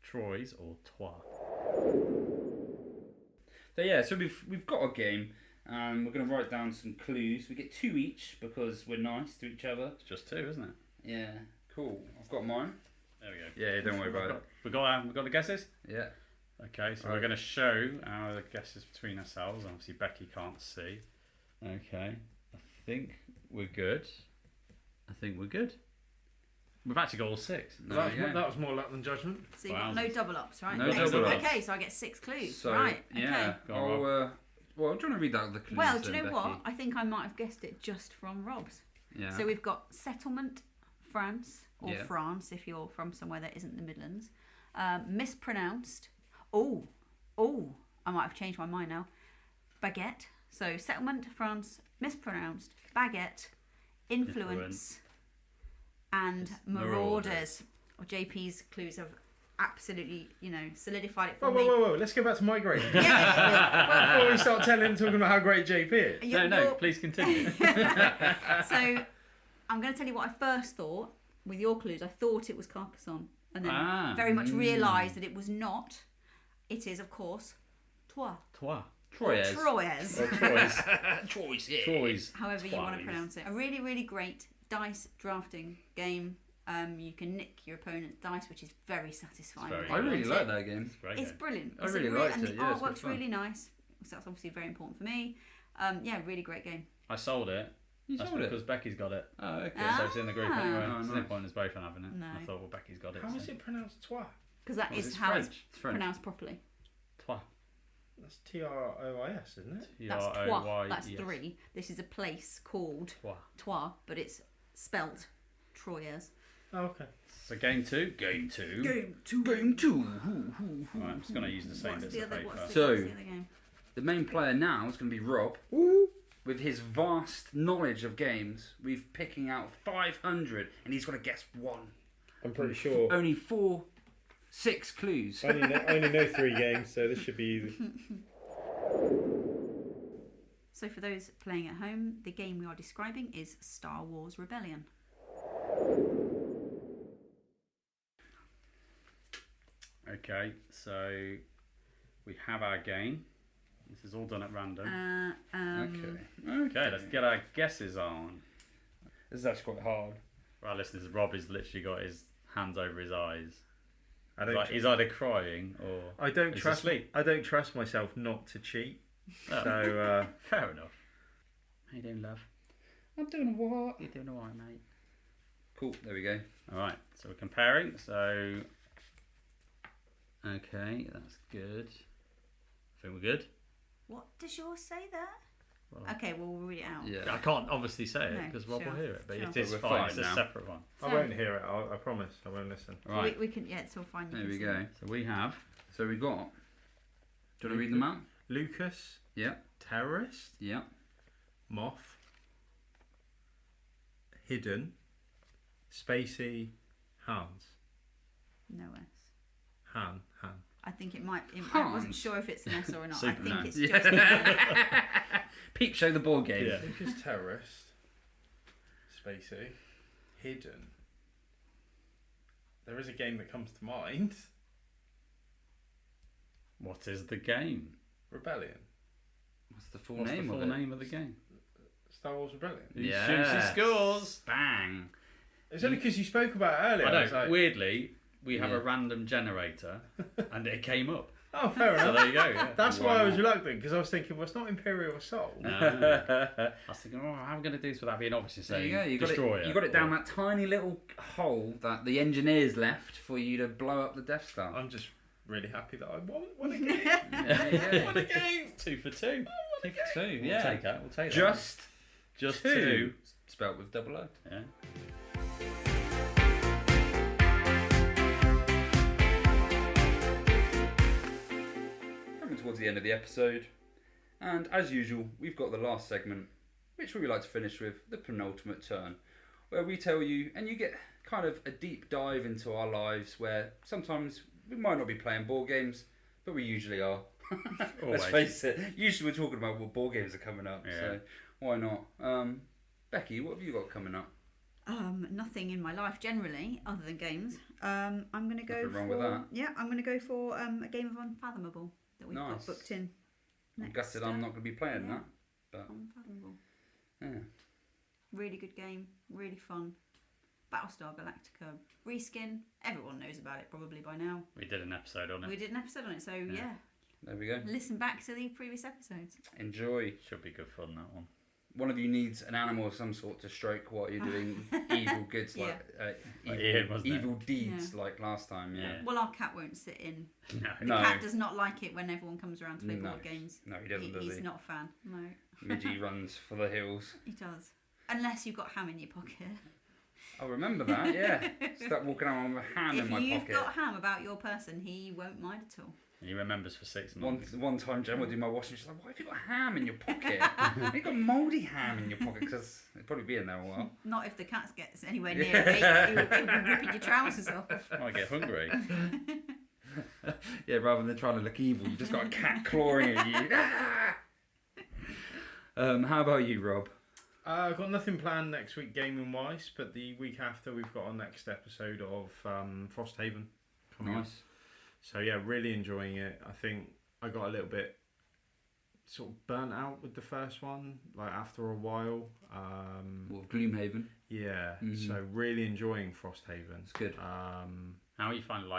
Troyes or Trois. So yeah, so we've got a game. We're going to write down some clues. We get 2 each because we're nice to each other. It's just 2, isn't it? Yeah, cool. I've got mine. There we go. Yeah, don't worry about it. We got the guesses? Yeah. Okay, so we're going to show our guesses between ourselves. Obviously, Becky can't see. Okay, I think we're good. We've actually got all 6. That was more luck than judgment. So you've got no double ups, right? No Excellent. double ups. Okay, so I get 6 clues. So, right, okay. yeah. Go on, I'll, well, do you want to read out the clues? Well, do you then, know Becky? what? I think I might have guessed it just from Rob's. Yeah. So we've got settlement, France, or Yeah. France if you're from somewhere that isn't the Midlands. Mispronounced. Oh, I might have changed my mind now. Baguette. So settlement, France, mispronounced, baguette, influence, and marauders. Or JP's clues have absolutely, solidified it for me. Whoa. Let's go back to my grade. Yeah. Before we start talking about how great JP is. No, please continue. So I'm going to tell you what I first thought with your clues. I thought it was Carcassonne, and then very much realised that it was not. It is, of course, Trois. Trois. Troyes. Troyes. Troyes, yeah. Troyes. However you want to Troyes. pronounce it. A really, really great dice drafting game. You can nick your opponent's dice, which is very satisfying. It's very I really It's like that game. It's brilliant. I It's really a liked and it, the yeah, it's good artwork's fun. really nice. So that's obviously very important for me. Yeah, really great game. I sold it. That's sold it? because Becky's got it. Oh, okay. So it's in the group Ah. anyway. Oh, There's no nice. point in us both having it. No. I thought, well, Becky's got it. How so. is it pronounced Trois? Because that Well, is it's how French. It's French. pronounced properly. Trois. That's Trois, isn't it? That's Trois. T-R-O-Y-E-S. That's 3. This is a place called Trois. Trois, but it's spelt Troyes. Oh, okay. So game 2. Game 2. Game 2. Right, I'm just going to use the same What's bits the of other? paper. What's So- the other game? The main player now is going to be Rob. With his vast knowledge of games, we're picking out 500, and he's got to guess one. I'm pretty sure. Only 6 clues. I only know 3 games, so this should be easy. So for those playing at home, the game we are describing is Star Wars Rebellion. Okay, so we have our game. This is all done at random. Okay, let's get our guesses on. This is actually quite hard. Right, listeners, Rob has literally got his hands over his eyes. He's He's either crying or I don't he's trust. asleep. I don't trust myself not to cheat. Oh. So Fair enough. How you doing, love? I'm doing what? You doing alright, mate? Cool, there we go. Alright, so we're comparing. So, okay, that's good. I think we're good. What does yours say there? Well, Okay, well, we'll read it out. Yeah. I can't obviously say it No, because Rob sure, will hear it, but sure. it is But we're fine. fine It's a now. separate one. I won't hear it. I promise. I won't listen. Right, We can, yeah, it's all fine. You There can we see go. it. so we have. So we got. Do you want to read them out? Lucas, Yeah. terrorist, Yeah. moth, hidden, spacey, Hans, No S. Han. I think it might. I wasn't Hans. sure if it's an S or not. I Superman. think it's Yeah. just. Peep show the board game. Yeah. Lucas, terrorist, spacey, hidden. There is a game that comes to mind. What is the game? Rebellion. What's the full What's name the full of it? name of the game? Star Wars Rebellion. He Yes. shoots, he scores. Bang. It's only because you spoke about it earlier. I was know. like, Weirdly, we have Yeah. a random generator, and it came up. oh, fair So enough. there you go. Yeah. That's Why why I was not? reluctant, because I was thinking, well, it's not Imperial Assault. I was thinking, how am I going to do this without being obviously There saying you go. You got destroyer? it. You got it down or- that tiny little hole that the engineers left for you to blow up the Death Star. I'm just really happy that I won a game. Yeah. Won a game. 2 for 2. 2 for 2. We'll Yeah, take that. We'll take Just that. Just two. 2. Spelt with double O. Yeah. Coming towards the end of the episode, and as usual, we've got the last segment, which we like to finish with the penultimate turn, where we tell you, and you get kind of a deep dive into our lives, where sometimes we might not be playing board games, but we usually are. Let's Always. face it. Usually we're talking about what board games are coming up, Yeah. so why not? Becky, what have you got coming up? Nothing in my life generally, other than games. I'm going to go Nothing wrong for with that. yeah. I'm going to go for a game of Unfathomable that we've Nice. got booked in. I'm next, gutted I'm not going to be playing yeah. that. But Unfathomable. yeah. Really good game. Really fun. Battlestar Galactica reskin. Everyone knows about it probably by now. We did an episode on it. We did an episode on it, so yeah. There we go. Listen back to the previous episodes. Enjoy. Should be good fun, that one. One of you needs an animal of some sort to stroke while you're doing evil goods like Like Ian, wasn't it? evil deeds like last time. Yeah. Yeah. Well, our cat won't sit in. No. The No. cat does not like it when everyone comes around to play No. board games. No, he doesn't. Does He's he? not a fan. No, Midgie runs for the hills. he does. Unless you've got ham in your pocket. I remember that. Yeah. Start walking around with a ham If in my you've pocket. got ham about your person, he won't mind at all. He remembers for 6 One, months. one time, Jen would do my washing. She's like, "Why have you got ham in your pocket? You've got mouldy ham in your pocket because it'd probably be in there a while." Not if the cat gets anywhere near it. He'll be ripping your trousers off. I get hungry. Yeah, rather than trying to look evil, you just got a cat clawing at you. How about you, Rob? I've got nothing planned next week gaming wise, but the week after we've got our next episode of Frosthaven coming up. Nice. So yeah, really enjoying it. I think I got a little bit sort of burnt out with the first one, like after a while. Well, Gloomhaven. Yeah, Mhm. so really enjoying Frosthaven. It's good. How do you find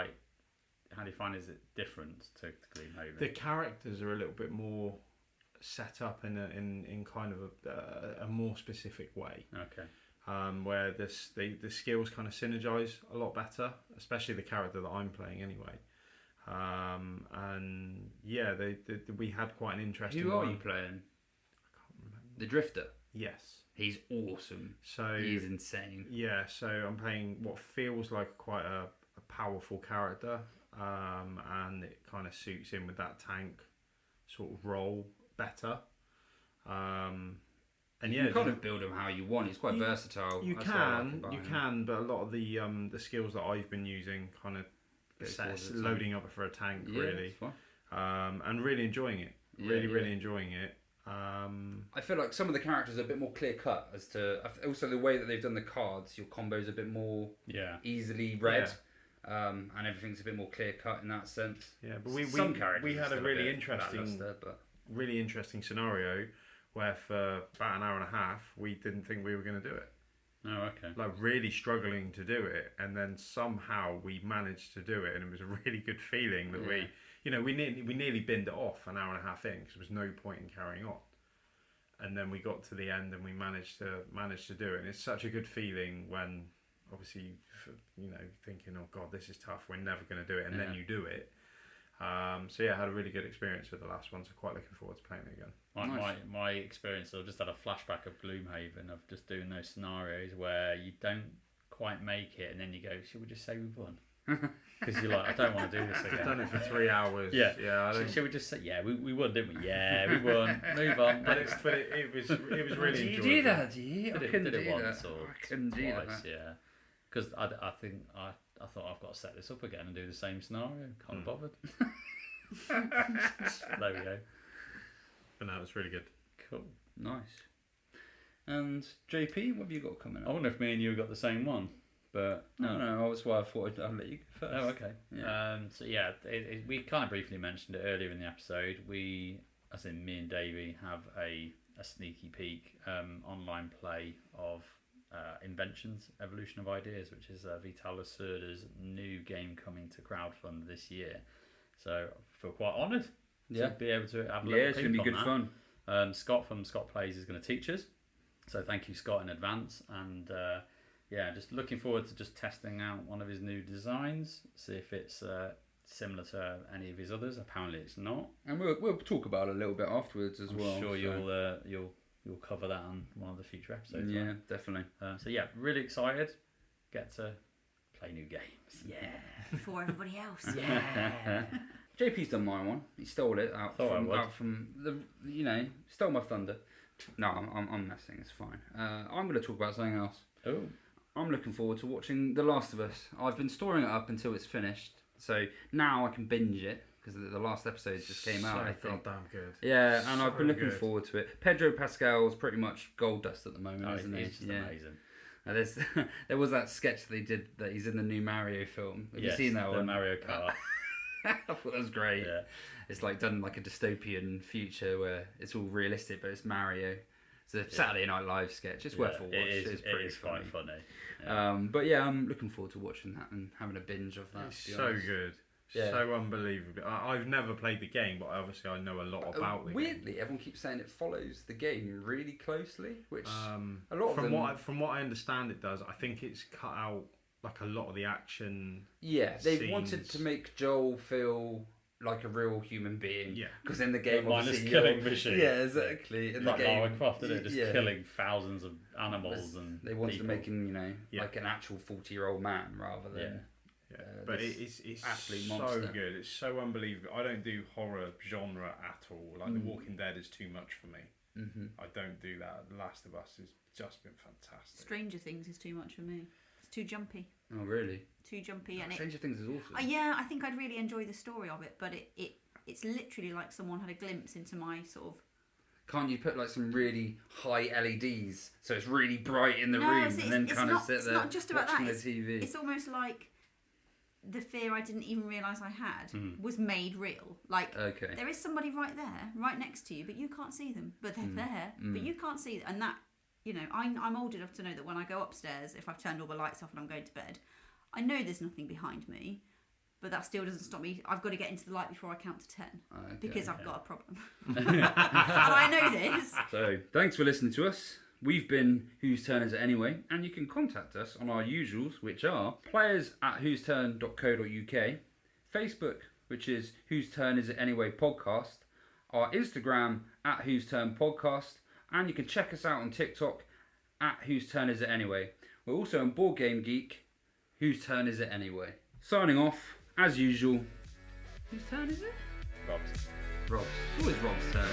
how do you find is it different to Gloomhaven? The characters are a little bit more set up in kind of a more specific way. Okay. Where the skills kind of synergize a lot better, especially the character that I'm playing anyway. And yeah, we had quite an interesting Who are one. you playing? I can't remember. The Drifter. Yes. He's awesome. So He's insane. yeah, so I'm playing what feels like quite a powerful character, and it kind of suits in with that tank sort of role better. And You yeah, can kind of build him how you want. He's quite versatile. You That's what I like can, about you him. can, but a lot of the skills that I've been using kind of Goes towards the tank. loading up for a tank Yeah, really, it's fine. and really enjoying it. Yeah, Really yeah. enjoying it. I feel like some of the characters are a bit more clear cut as to also the way that they've done the cards. Your combo's a bit more Yeah. easily read. and everything's a bit more clear cut in that sense. Yeah, but Some characters we are had a still really bit interesting, lackluster, but really interesting scenario where for about an hour and a half we didn't think we were going to do it. Oh, okay. Like really struggling to do it, and then somehow we managed to do it, and it was a really good feeling that we nearly binned it off an hour and a half in because there was no point in carrying on. And then we got to the end and we managed to do it. And it's such a good feeling when obviously thinking, oh God, this is tough, we're never going to do it, and then you do it. So yeah, I had a really good experience with the last one, so quite looking forward to playing it again. My experience, I just had a flashback of Gloomhaven, of just doing those scenarios where you don't quite make it and then you go, should we just say we've won? Because you're like, I don't want to do this again. I've done it for 3 hours. Yeah. Should we just say, we won, didn't we? Yeah, we won. Move on. But it was really enjoyable. Do you do that? Do you? Did it once or I couldn't do twice, that. yeah. Because I think I thought I've got to set this up again and do the same scenario. Can't be bothered. There we go. But no, it was really good. Cool. Nice. And JP, what have you got coming up? I wonder if me and you got the same one. But No, that's why I thought I'd let you go first. Oh, okay. Yeah. So yeah, we kind of briefly mentioned it earlier in the episode. We, as in me and Davey, have a sneaky peek online play of Inventions, Evolution of Ideas, which is Vital Lacerda's new game coming to crowdfund this year. So I feel quite honoured to be able to have a little it's going to be good fun. Scott from Scott Plays is going to teach us. So thank you, Scott, in advance. And just looking forward to just testing out one of his new designs, see if it's similar to any of his others. Apparently it's not. And we'll talk about it a little bit afterwards as well. I'm sure you'll cover that on one of the future episodes. Yeah, right? definitely. So yeah, really excited. Get to play new games. Yeah. Before everybody else. Yeah. JP's done my one. He stole it out from the stole my thunder. No, I'm messing. It's fine. I'm going to talk about something else. Oh. I'm looking forward to watching The Last of Us. I've been storing it up until it's finished, so now I can binge it because the last episode just came out. I think. Goddamn good. Yeah, and I've been looking forward to it. Pedro Pascal's pretty much gold dust at the moment, isn't he? He's just amazing. And there was that sketch they did that he's in the new Mario film. Have you seen that one? Mario Kart. I thought that was great. Yeah. It's like done like a dystopian future where it's all realistic, but it's Mario. It's a Saturday Night Live sketch. It's worth a watch. It is pretty funny. quite funny. Yeah. But yeah, I'm looking forward to watching that and having a binge of that. It's so good. Yeah. So unbelievable. I've never played the game, but obviously I know a lot about the game. Weirdly, everyone keeps saying it follows the game really closely, which a lot of from them... from what I understand it does. I think it's cut out like a lot of the action. Yeah, they scenes. wanted to make Joel feel like a real human being. Yeah, because in the game, minus killing machine. Yeah, exactly. In like the game, Lara Croft, isn't it? Just killing thousands of animals and they wanted people. to make him, like an actual 40-year-old man rather than. Yeah, but it's absolute so monster. good. It's so unbelievable. I don't do horror genre at all. Like The Walking Dead is too much for me. Mm-hmm. I don't do that. The Last of Us has just been fantastic. Stranger Things is too much for me. It's too jumpy. Oh really? Too jumpy, and Stranger Things is awesome. Yeah, I think I'd really enjoy the story of it, but it's literally like someone had a glimpse into my sort of. Can't you put like some really high LEDs so it's really bright in the room and then kind of sit there not just about watching that. the TV? It's almost like the fear I didn't even realise I had was made real. Like there is somebody right there, right next to you, but you can't see them. But they're there, but you can't see them. And that, I'm old enough to know that when I go upstairs, if I've turned all the lights off and I'm going to bed, I know there's nothing behind me. But that still doesn't stop me. I've got to get into the light before I count to 10 because I've got a problem. And I know this. So, thanks for listening to us. We've been Whose Turn Is It Anyway? And you can contact us on our usuals, which are players@whoseturn.co.uk, Facebook, which is Whose Turn Is It Anyway Podcast, our Instagram @Whose Turn Podcast, and you can check us out on TikTok @Whose Turn Is It Anyway. We're also on Board Game Geek, Whose Turn Is It Anyway? Signing off. As usual, whose turn is it? Rob's. Rob's. It's always Rob's turn.